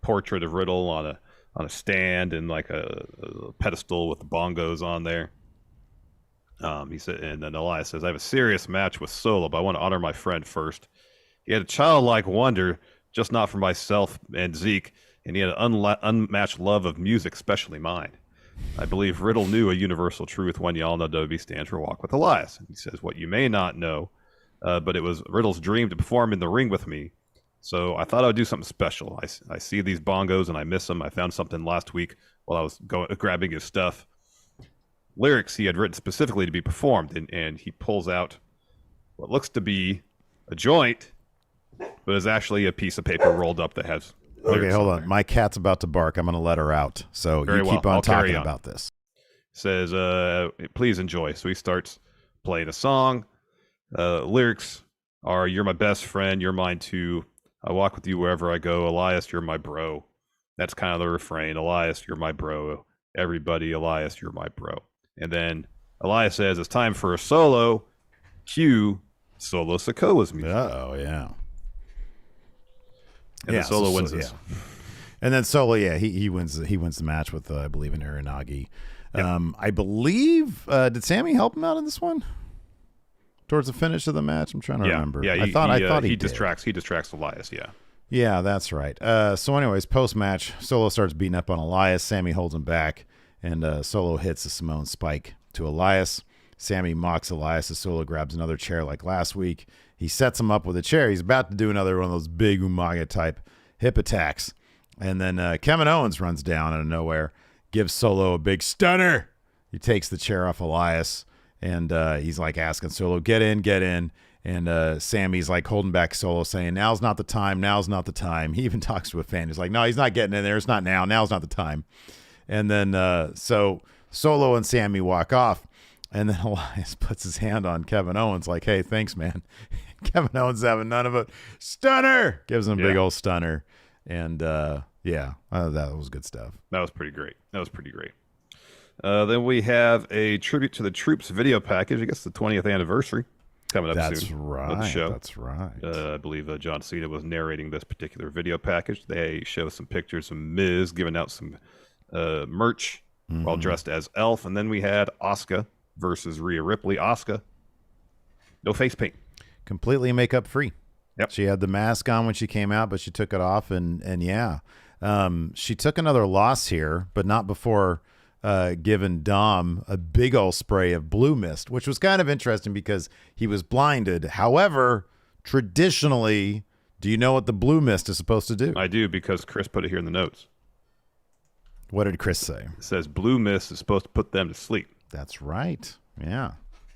portrait of Riddle on a stand and like a pedestal with the bongos on there. He said, and then Elias says, "I have a serious match with Solo, but I want to honor my friend first. He had a childlike wonder, just not for myself and Zeke, and he had an unmatched love of music, especially mine. I believe Riddle knew a universal truth when y'all know WWE stands for Walk with Elias." And he says, "What you may not know, but it was Riddle's dream to perform in the ring with me. So I thought I would do something special. I see these bongos and I miss them. I found something last week while I was grabbing his stuff. Lyrics he had written specifically to be performed, and he pulls out what looks to be a joint, but is actually a piece of paper rolled up that has lyrics. Okay, hold on. My cat's about to bark. I'm going to let her out. So you keep on talking about this. Says, please enjoy. So he starts playing a song. Lyrics are, "You're my best friend. You're mine too. I walk with you wherever I go. Elias, you're my bro." That's kind of the refrain. "Elias, you're my bro. Everybody, Elias, you're my bro." And then Elias says, "It's time for a solo." Cue Solo Sikoa's music. Oh, yeah. And then Solo wins this. Yeah. And then Solo, he wins the match with, I believe, an Uranagi. Yep. I believe, did Sammy help him out in this one? Towards the finish of the match? I'm trying to remember. Yeah, I thought he distracts Elias, yeah. Yeah, that's right. So anyways, post-match, Solo starts beating up on Elias. Sammy holds him back, and Solo hits a Simone Spike to Elias. Sammy mocks Elias as Solo grabs another chair like last week. He sets him up with a chair. He's about to do another one of those big Umaga-type hip attacks. And then Kevin Owens runs down out of nowhere, gives Solo a big stunner. He takes the chair off Elias, and he's like asking Solo, get in. And Sammy's like holding back Solo, saying, now's not the time. Now's not the time. He even talks to a fan. He's like, no, he's not getting in there. It's not now. Now's not the time. And then so Solo and Sammy walk off. And then Elias puts his hand on Kevin Owens like, hey, thanks, man. Kevin Owens having none of it. Stunner! Gives him a big old stunner. And, that was good stuff. That was pretty great. Then we have a tribute to the Troops video package. I guess the 20th anniversary coming up soon. That's right. Of the show. That's right. I believe John Cena was narrating this particular video package. They show some pictures of Miz giving out some merch while dressed as Elf. And then we had Asuka versus Rhea Ripley. Asuka, no face paint. Completely makeup free. Yep. She had the mask on when she came out, but she took it off, and she took another loss here, but not before giving Dom a big old spray of blue mist, which was kind of interesting because he was blinded. However, traditionally, do you know what the blue mist is supposed to do? I do, because Chris put it here in the notes. What did Chris say? It says blue mist is supposed to put them to sleep. That's right. Yeah.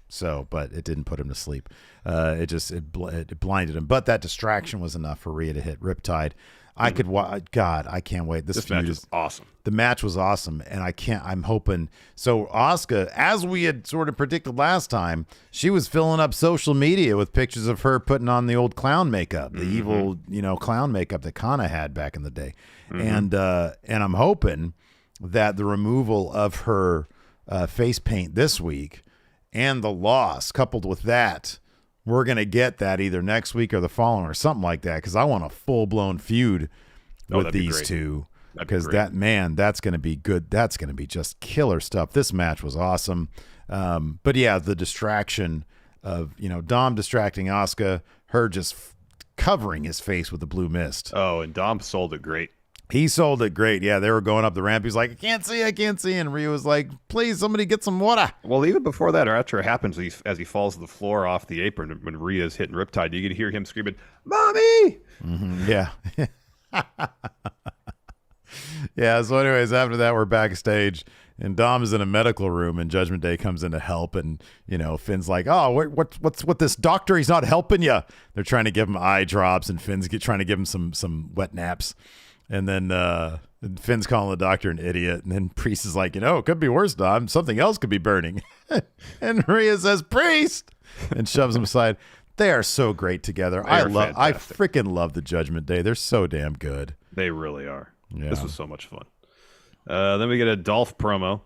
So, but it didn't put him to sleep. It blinded him. But that distraction was enough for Rhea to hit Riptide. I can't wait. This match is awesome. The match was awesome, and I'm hoping. So Asuka, as we had sort of predicted last time, she was filling up social media with pictures of her putting on the old clown makeup, the evil, clown makeup that Kana had back in the day. And I'm hoping that the removal of her face paint this week and the loss coupled with that, we're going to get that either next week or the following or something like that, because I want a full-blown feud with these two, because that's going to be good. That's going to be just killer stuff. This match was awesome. But yeah, the distraction of, Dom distracting Asuka, her just covering his face with the blue mist. Oh, and Dom sold it great. He sold it great. Yeah, they were going up the ramp. He's like, I can't see. And Rhea was like, please, somebody get some water. Well, even before that, or after it happens, as he falls to the floor off the apron, when Rhea's hitting Riptide, you can hear him screaming, Mommy! Yeah. Yeah, so anyways, after that, we're backstage, and Dom is in a medical room, and Judgment Day comes in to help, and, Finn's like, oh, what's with this doctor? He's not helping you. They're trying to give him eye drops, and Finn's trying to give him some wet naps. And then Finn's calling the doctor an idiot. And then Priest is like, it could be worse, Dom. Something else could be burning. And Rhea says, Priest! And shoves him aside. They are so great together. I freaking love the Judgment Day. They're so damn good. They really are. Yeah. This was so much fun. Then we get a Dolph promo.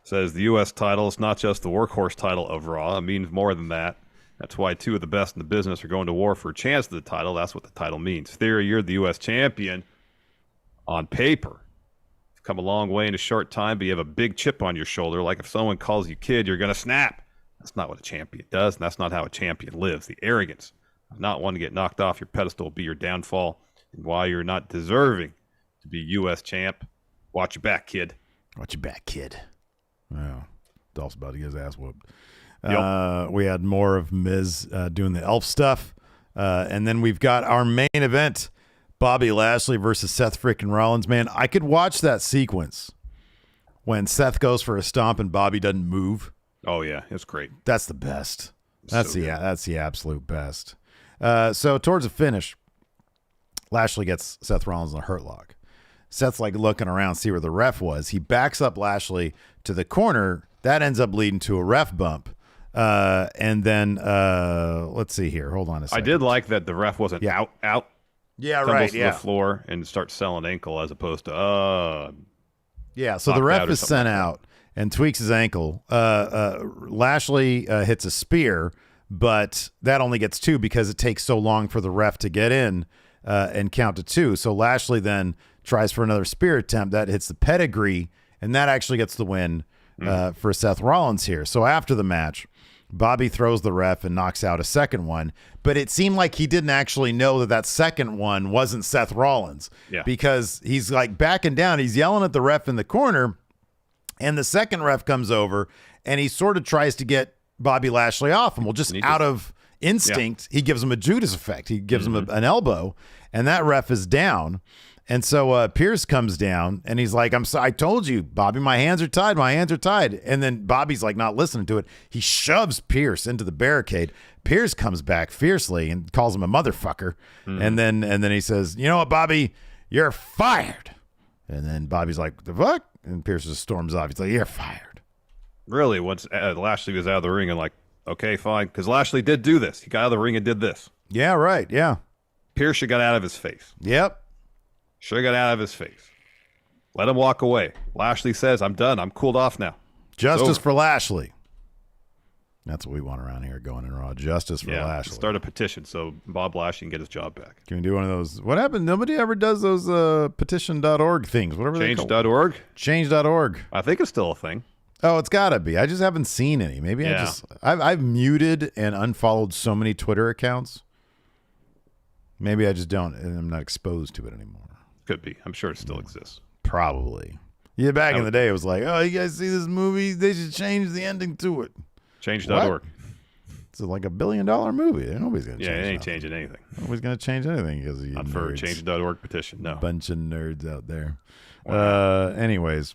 Says the U.S. title is not just the workhorse title of Raw. It means more than that. That's why two of the best in the business are going to war for a chance at the title. That's what the title means. Theory, you're the U.S. champion. On paper, you've come a long way in a short time, but you have a big chip on your shoulder. Like if someone calls you kid, you're going to snap. That's not what a champion does, and that's not how a champion lives. The arrogance of not wanting to get knocked off your pedestal will be your downfall, and why you're not deserving to be U.S. champ. Watch your back, kid. Watch your back, kid. Oh, Dolph's about to get his ass whooped. Yep. We had more of Miz doing the elf stuff, and then we've got our main event. Bobby Lashley versus Seth freaking Rollins, man. I could watch that sequence when Seth goes for a stomp and Bobby doesn't move. Oh yeah, it's great. That's the best. That's the absolute best. So towards the finish, Lashley gets Seth Rollins in a hurt lock. Seth's like looking around, see where the ref was. He backs up Lashley to the corner. That ends up leading to a ref bump. And then let's see here. Hold on a second. I did like that the ref wasn't out. Yeah, right. To the floor and start selling ankle as opposed to yeah. So the ref is sent out and tweaks his ankle. Lashley hits a spear, but that only gets two because it takes so long for the ref to get in and count to two. So Lashley then tries for another spear attempt that hits the pedigree, and that actually gets the win for Seth Rollins here. So after the match, Bobby throws the ref and knocks out a second one, but it seemed like he didn't actually know that second one wasn't Seth Rollins because he's like backing down. He's yelling at the ref in the corner, and the second ref comes over and he sort of tries to get Bobby Lashley off him. Well, just out of instinct, he gives him a Judas effect. He gives him an elbow, and that ref is down. And so Pierce comes down and he's like, I told you, Bobby, my hands are tied. My hands are tied. And then Bobby's like not listening to it. He shoves Pierce into the barricade. Pierce comes back fiercely and calls him a motherfucker. And then he says, you know what, Bobby, you're fired. And then Bobby's like, the fuck? And Pierce just storms off. He's like, you're fired. Really, once Lashley was out of the ring and like, okay, fine. Because Lashley did do this. He got out of the ring and did this. Yeah, right. Yeah. Pierce should got out of his face. Yep. Should have got out of his face. Let him walk away. Lashley says, I'm done. I'm cooled off now. Justice for Lashley. That's what we want around here going in Raw. Justice for Lashley. Start a petition so Bob Lashley can get his job back. Can we do one of those? What happened? Nobody ever does those petition.org things. Whatever Change.org? Change.org. I think it's still a thing. Oh, it's got to be. I just haven't seen any. Maybe I've muted and unfollowed so many Twitter accounts. Maybe I just don't, and I'm not exposed to it anymore. Could be. I'm sure it still exists. Probably. Yeah, back in the day, it was like, oh, you guys see this movie? They should change the ending to it. Change.org. It's like $1 billion movie. Nobody's going to change it. Yeah, it ain't changing anything. Nobody's going to change anything because of you Not nerds. for a Change.org petition, no. Bunch of nerds out there. Wow. Anyways,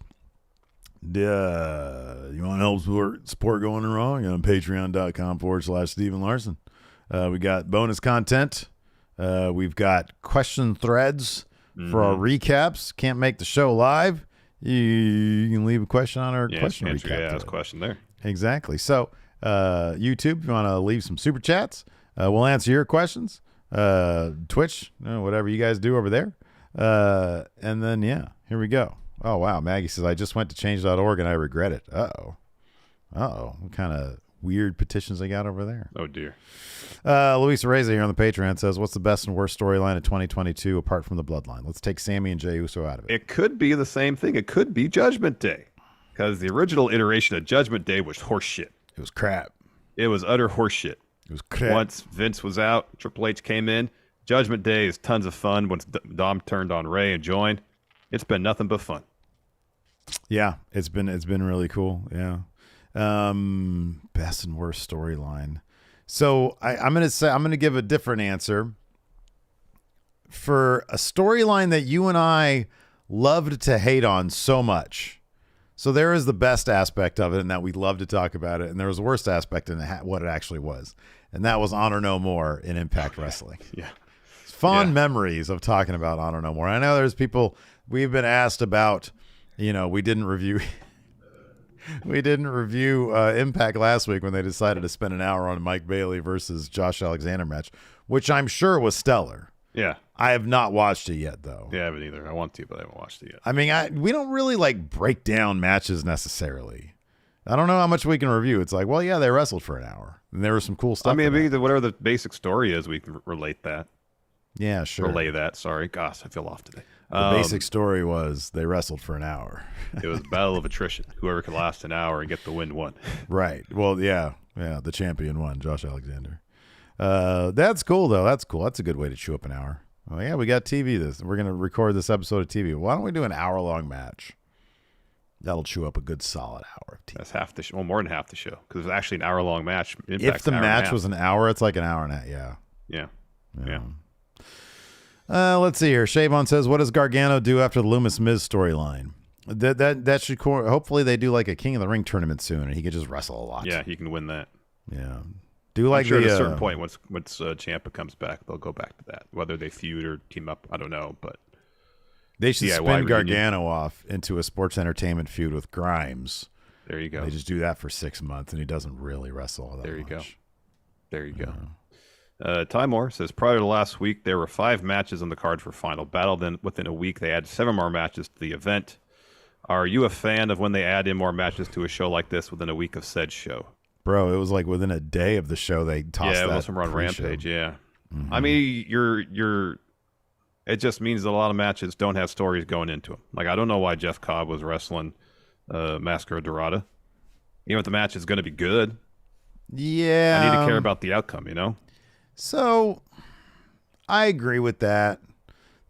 you want to help support going wrong? On patreon.com/Stephen Larson. We got bonus content. We've got question threads for our recaps. Can't make the show live. You can leave a question on our question recap. Yeah, ask a question there. Exactly. So, YouTube, if you want to leave some super chats, we'll answer your questions. Twitch, whatever you guys do over there. And then, here we go. Oh, wow. Maggie says, I just went to change.org and I regret it. Uh-oh. What kind of weird petitions they got over there? Oh, dear. Luis Reza here on the Patreon says, what's the best and worst storyline of 2022 apart from the Bloodline? Let's take Sammy and Jey Uso out of it. It could be the same thing. It could be Judgment Day. Because the original iteration of Judgment Day was horseshit. It was crap. It was utter horseshit. It was crap. Once Vince was out, Triple H came in. Judgment Day is tons of fun. Once Dom turned on Ray and joined, it's been nothing but fun. Yeah, it's been really cool. Yeah. Best and worst storyline. So I'm gonna give a different answer for a storyline that you and I loved to hate on so much. So there is the best aspect of it, and that we love to talk about it, and there was the worst aspect in what it actually was, and that was Honor No More in Impact Wrestling. Yeah, fond memories of talking about Honor No More. I know there's people we've been asked about. We didn't review. We didn't review Impact last week when they decided to spend an hour on Mike Bailey versus Josh Alexander match, which I'm sure was stellar. Yeah. I have not watched it yet, though. Yeah, I haven't either. I want to, but I haven't watched it yet. I mean, we don't really break down matches necessarily. I don't know how much we can review. It's like, well, yeah, they wrestled for an hour, and there was some cool stuff. I mean, maybe whatever the basic story is, we can relate that. Yeah, sure. Relay that. Sorry. Gosh, I feel off today. The basic story was they wrestled for an hour. It was a battle of attrition. Whoever could last an hour and get the win won. Right. Well, yeah. The champion won, Josh Alexander. That's cool, though. That's cool. That's a good way to chew up an hour. Oh, yeah, we got TV. We're going to record this episode of TV. Why don't we do an hour-long match? That'll chew up a good solid hour of TV. That's half the show. Well, more than half the show, because it's actually an hour-long match. If the match was an hour, it's like an hour and a half. Yeah. Let's see here. Shavon says, what does Gargano do after the Loomis Miz storyline? That should hopefully they do like a King of the Ring tournament soon, and he could just wrestle a lot. Yeah, he can win that. Yeah. I'm sure at a certain point, once Ciampa comes back, they'll go back to that. Whether they feud or team up, I don't know, but they should spin Gargano off into a sports entertainment feud with Grimes. There you go. They just do that for 6 months, and he doesn't really wrestle all that much. There you go. Ty Moore says, prior to last week, there were 5 matches on the card for Final Battle. Then within a week, they added 7 more matches to the event. Are you a fan of when they add in more matches to a show like this within a week of said show? Bro, it was like within a day of the show they tossed that. Yeah, it was from on Rampage, yeah. Mm-hmm. I mean, it just means that a lot of matches don't have stories going into them. Like, I don't know why Jeff Cobb was wrestling Mascara Dorada. Even if the match is going to be good. Yeah. I need to care about the outcome, So, I agree with that.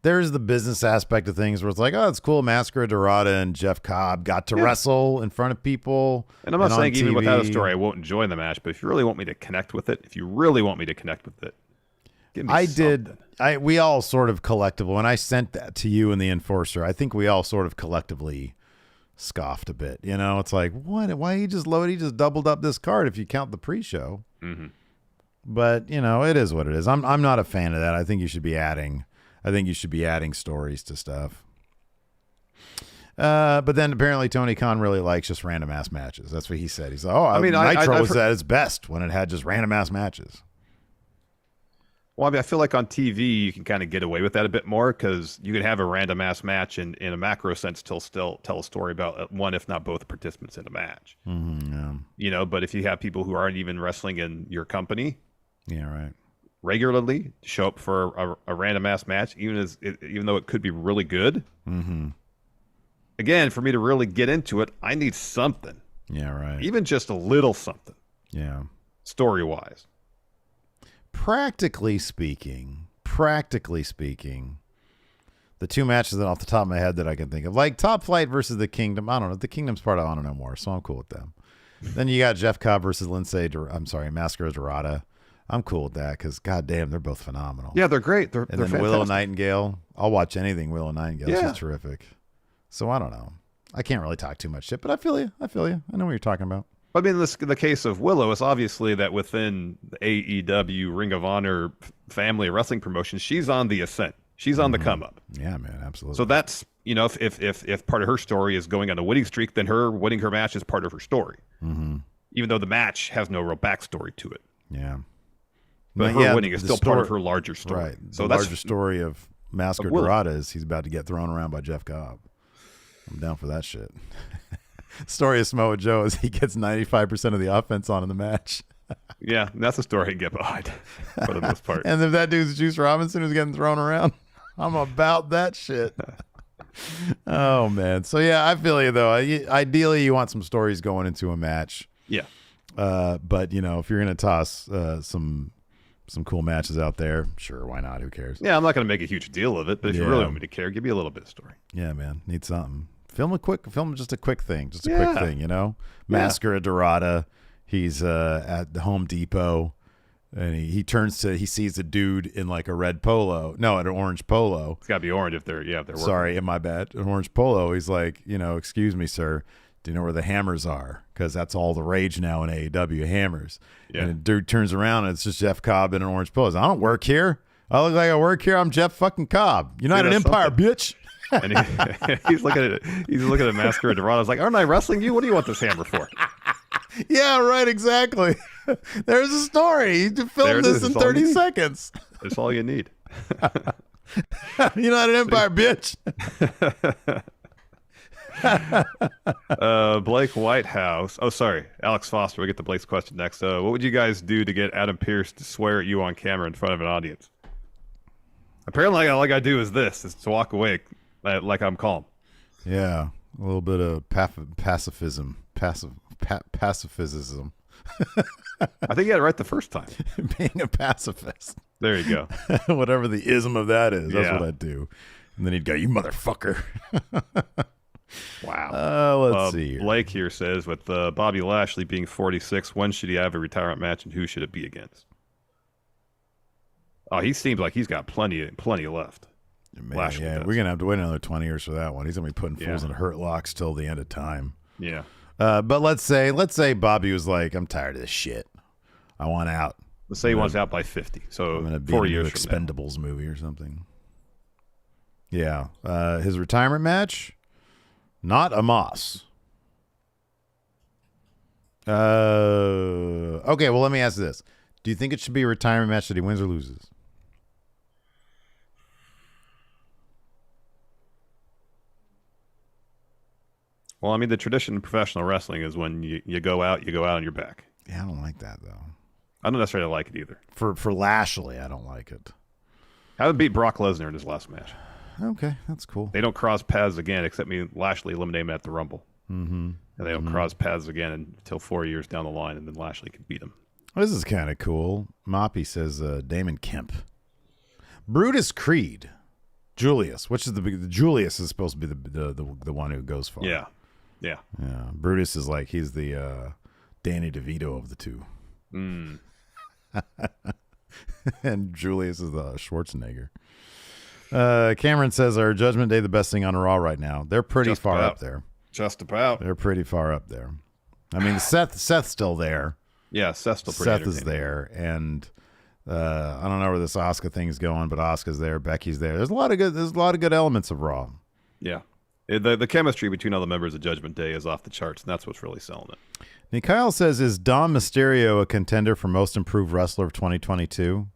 There's the business aspect of things where it's like, oh, it's cool. Mascara Dorada and Jeff Cobb got to wrestle in front of people. And I'm not saying even without a story I won't enjoy the match, but if you really want me to connect with it, Give me something. We all sort of collectively, when I sent that to you and the Enforcer, I think we all sort of collectively scoffed a bit. You know, it's like, what? Why he just doubled up this card if you count the pre-show. Mm-hmm. But, you know, it is what it is. I'm not a fan of that. I think you should be adding stories to stuff. But then apparently Tony Khan really likes just random ass matches. That's what he said. He's like, Nitro was at its best when it had just random ass matches. Well, I mean, I feel like on TV you can kind of get away with that a bit more because you can have a random ass match and in a macro sense still tell a story about one, if not both participants in the match. Mm-hmm, yeah. You know, but if you have people who aren't even wrestling in your company, yeah, right, regularly show up for a random ass match, even though it could be really good. Mm-hmm. Again, for me to really get into it, I need something. Yeah, right. Even just a little something. Yeah. Story-wise. Practically speaking, the two matches that off the top of my head that I can think of, like Top Flight versus the Kingdom. I don't know. The Kingdom's part of I don't know more, so I'm cool with them. Then you got Jeff Cobb versus Mascara Dorada. I'm cool with that because, goddamn, they're both phenomenal. Yeah, they're great. They're fantastic. Willow Nightingale. I'll watch anything Willow Nightingale. Yeah. She's terrific. So I don't know. I can't really talk too much shit, but I feel you. I know what you're talking about. I mean, the case of Willow is obviously that within the AEW Ring of Honor family of wrestling promotions, she's on the ascent. She's on the come up. Yeah, man, absolutely. So that's, you know, if part of her story is going on a winning streak, then her winning her match is part of her story. Mm-hmm. Even though the match has no real backstory to it. Yeah. But her winning is still part of her larger story. Right. So the larger story of Mascara Dorada is he's about to get thrown around by Jeff Cobb. I'm down for that shit. Story of Samoa Joe is he gets 95% of the offense on in the match. Yeah, that's a story I get behind for the most part. And if that dude's Juice Robinson who's getting thrown around, I'm about that shit. Oh, man. So, yeah, I feel you, though. Ideally, you want some stories going into a match. Yeah. But, you know, if you're going to toss some cool matches out there, sure, why not? Who cares? Yeah, I'm not going to make a huge deal of it, but if you really want me to care, give me a little bit of story. Yeah, man. Need something. Film just a quick thing. Just a quick thing, you know? Mascara Dorada. He's at the Home Depot, and he sees a dude in like a red polo. No, an orange polo. It's got to be orange if they're working. Sorry, my bad. An orange polo. He's like, you know, excuse me, sir. Do you know where the hammers are? Because that's all the rage now in AEW, hammers. Yeah. And the dude turns around, and it's just Jeff Cobb in an orange polo. I don't work here. I look like I work here. I'm Jeff fucking Cobb. United Empire, bitch. And he's looking at Mascara Dorada. I was like, aren't I wrestling you? What do you want this hammer for? Yeah, right, exactly. There's a story. You filmed this in 30 seconds. That's all you need. United Empire, bitch. Blake Whitehouse. Oh, sorry. Alex Foster. We'll get to Blake's question next. What would you guys do to get Adam Pearce to swear at you on camera in front of an audience? Apparently, all I gotta do is to walk away like I'm calm. Yeah, a little bit of pacifism. Pacifism. I think you got it right the first time. Being a pacifist. There you go. Whatever the ism of that is, that's what I'd do. And then he'd go, "You motherfucker." Wow. Let's see here. Blake here says, with Bobby Lashley being 46, when should he have a retirement match and who should it be against? Oh, he seems like he's got plenty left. Man, yeah, we're gonna have to wait another 20 years for that one. He's gonna be putting fools in hurt locks till the end of time. Yeah. But let's say Bobby was like, "I'm tired of this shit. I want out." Let's say he wants out by 50. So I'm gonna be 4 in a years new Expendables movie or something. Yeah. His retirement match, not Amos. Okay. Well, let me ask this: do you think it should be a retirement match that he wins or loses? Well, I mean, the tradition in professional wrestling is when you go out on your back. Yeah, I don't like that, though. I don't necessarily like it either. For Lashley, I don't like it. How did beat Brock Lesnar in his last match? Okay, that's cool. They don't cross paths again, except Lashley eliminated him at the Rumble. Mm-hmm. And they don't cross paths again until 4 years down the line, and then Lashley can beat him. This is kind of cool. Moppy says Damon Kemp. Brutus Creed. Julius, which is the Julius is supposed to be the one who goes far. Yeah. Brutus is like he's the Danny DeVito of the two. And Julius is Schwarzenegger. Cameron says, "Are Judgment Day the best thing on Raw right now?" They're pretty Just far about. up there. Just about. They're pretty far up there. I mean, Seth's still there. Yeah, Seth's still pretty Seth is there, and I don't know where this Asuka thing's going, but Asuka's there, Becky's there. There's a lot of good elements of Raw. Yeah. The chemistry between all the members of Judgment Day is off the charts, and that's what's really selling it. Mikhail says, "Is Dom Mysterio a contender for Most Improved Wrestler of 2022?"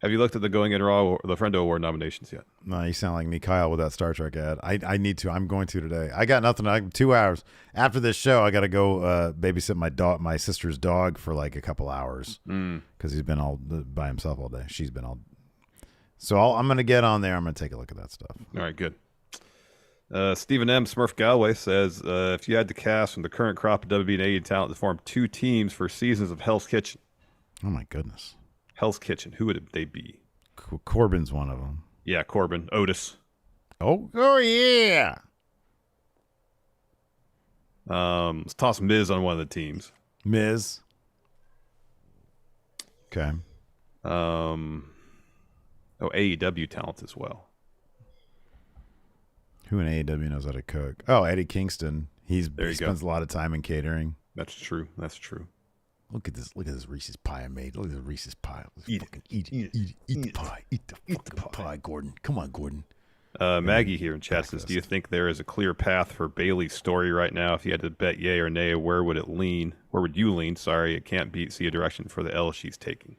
Have you looked at the Going in Raw or the Friendo Award nominations yet? No, you sound like Mikhail with that Star Trek ad. I need to. I'm going to today. I got nothing. 2 hours after this show. I got to go babysit my sister's dog for like a couple hours because he's been all by himself all day. She's been all. So I'm going to get on there. I'm going to take a look at that stuff. All right, good. Stephen M. Smurf Galway says, if you had to cast from the current crop of WWE and AEW talent to form 2 teams for seasons of Hell's Kitchen. Oh, my goodness. Hell's Kitchen. Who would they be? Corbin's one of them. Yeah, Corbin. Otis. Oh yeah. Let's toss Miz on one of the teams. Miz. Okay. AEW talent as well. Who in AEW knows how to cook? Oh, Eddie Kingston. He spends a lot of time in catering. That's true. That's true. Look at this Reese's pie I made. Look at this Reese's pie. Eat the pie. Eat the fucking pie, Gordon. Come on, Gordon. Maggie here in chat says, do you think there is a clear path for Bayley's story right now? If you had to bet yay or nay, where would it lean? Where would you lean? Sorry, it can't see a direction for the L she's taking.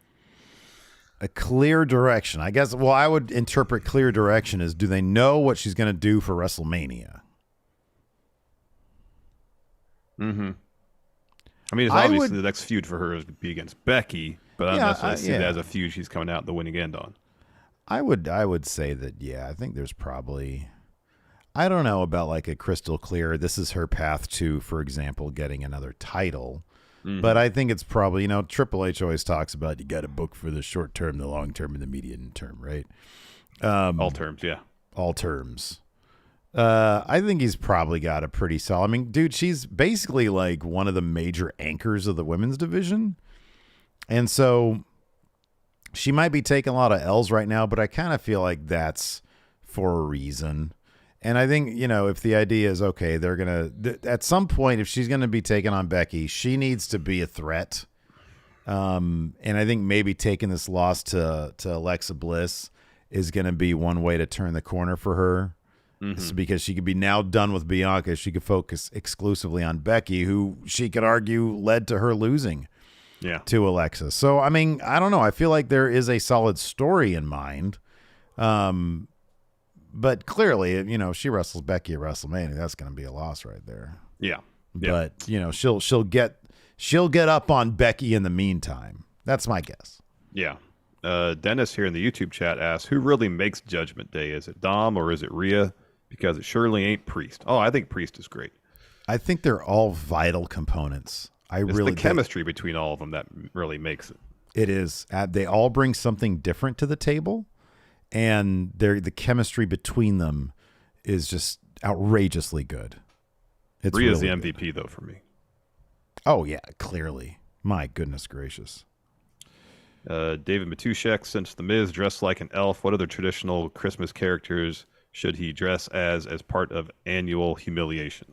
A clear direction. I guess, well, I would interpret clear direction as, do they know what she's going to do for WrestleMania? Mm-hmm. I mean, it's obviously the next feud for her is to be against Becky, but I don't necessarily see that as a feud she's coming out the winning end on. I would say that, I think there's probably, I don't know about like a crystal clear, this is her path to, for example, getting another title. Mm-hmm. But I think it's probably, Triple H always talks about you got to book for the short term, the long term, and the medium term, right? All terms, yeah. All terms. I think he's probably got a pretty solid. I mean, dude, she's basically like one of the major anchors of the women's division. And so she might be taking a lot of L's right now, but I kind of feel like that's for a reason. And I think, if the idea is, okay, they're going to, at some point, if she's going to be taking on Becky, she needs to be a threat. And I think maybe taking this loss to Alexa Bliss is going to be one way to turn the corner for her. Mm-hmm. Because she could be now done with Bianca. She could focus exclusively on Becky, who she could argue led to her losing to Alexa. So, I mean, I don't know. I feel like there is a solid story in mind. But clearly, she wrestles Becky at WrestleMania. That's going to be a loss right there. Yeah. But, she'll get up on Becky in the meantime. That's my guess. Yeah. Dennis here in the YouTube chat asks, who really makes Judgment Day? Is it Dom or is it Rhea? Because it surely ain't Priest. Oh, I think Priest is great. I think they're all vital components. It's the chemistry between all of them that really makes it. It is. They all bring something different to the table, and the chemistry between them is just outrageously good. Rhea's really the MVP, though, for me. Oh, yeah, clearly. My goodness gracious. David Matushek, since The Miz dressed like an elf, what other traditional Christmas characters should he dress as part of annual humiliation?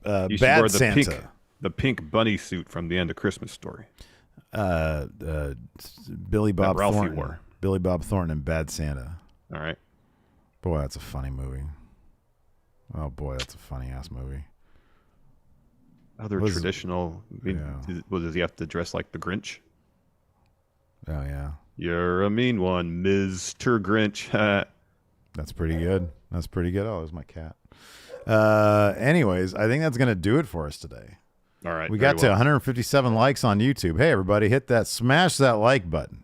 Bad Santa. The pink bunny suit from the end of Christmas Story. Billy Bob Thornton. Wore. Billy Bob Thornton and Bad Santa. All right. Boy, that's a funny movie. Oh, boy, that's a funny-ass movie. Other traditional. Does he have to dress like the Grinch? Oh, yeah. You're a mean one, Mr. Grinch. That's pretty good. That's pretty good. Oh, there's my cat. Anyways, I think that's going to do it for us today. All right. We got to 157 likes on YouTube. Hey, everybody, smash that like button.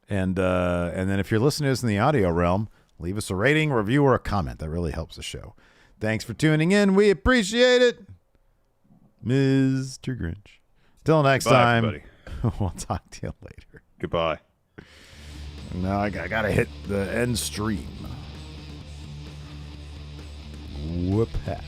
And then if you're listening to us in the audio realm, leave us a rating, review, or a comment. That really helps the show. Thanks for tuning in. We appreciate it. Mr. Grinch. Till next time, everybody. We'll talk to you later. Goodbye. Now I gotta hit the end stream. Whoop-ha.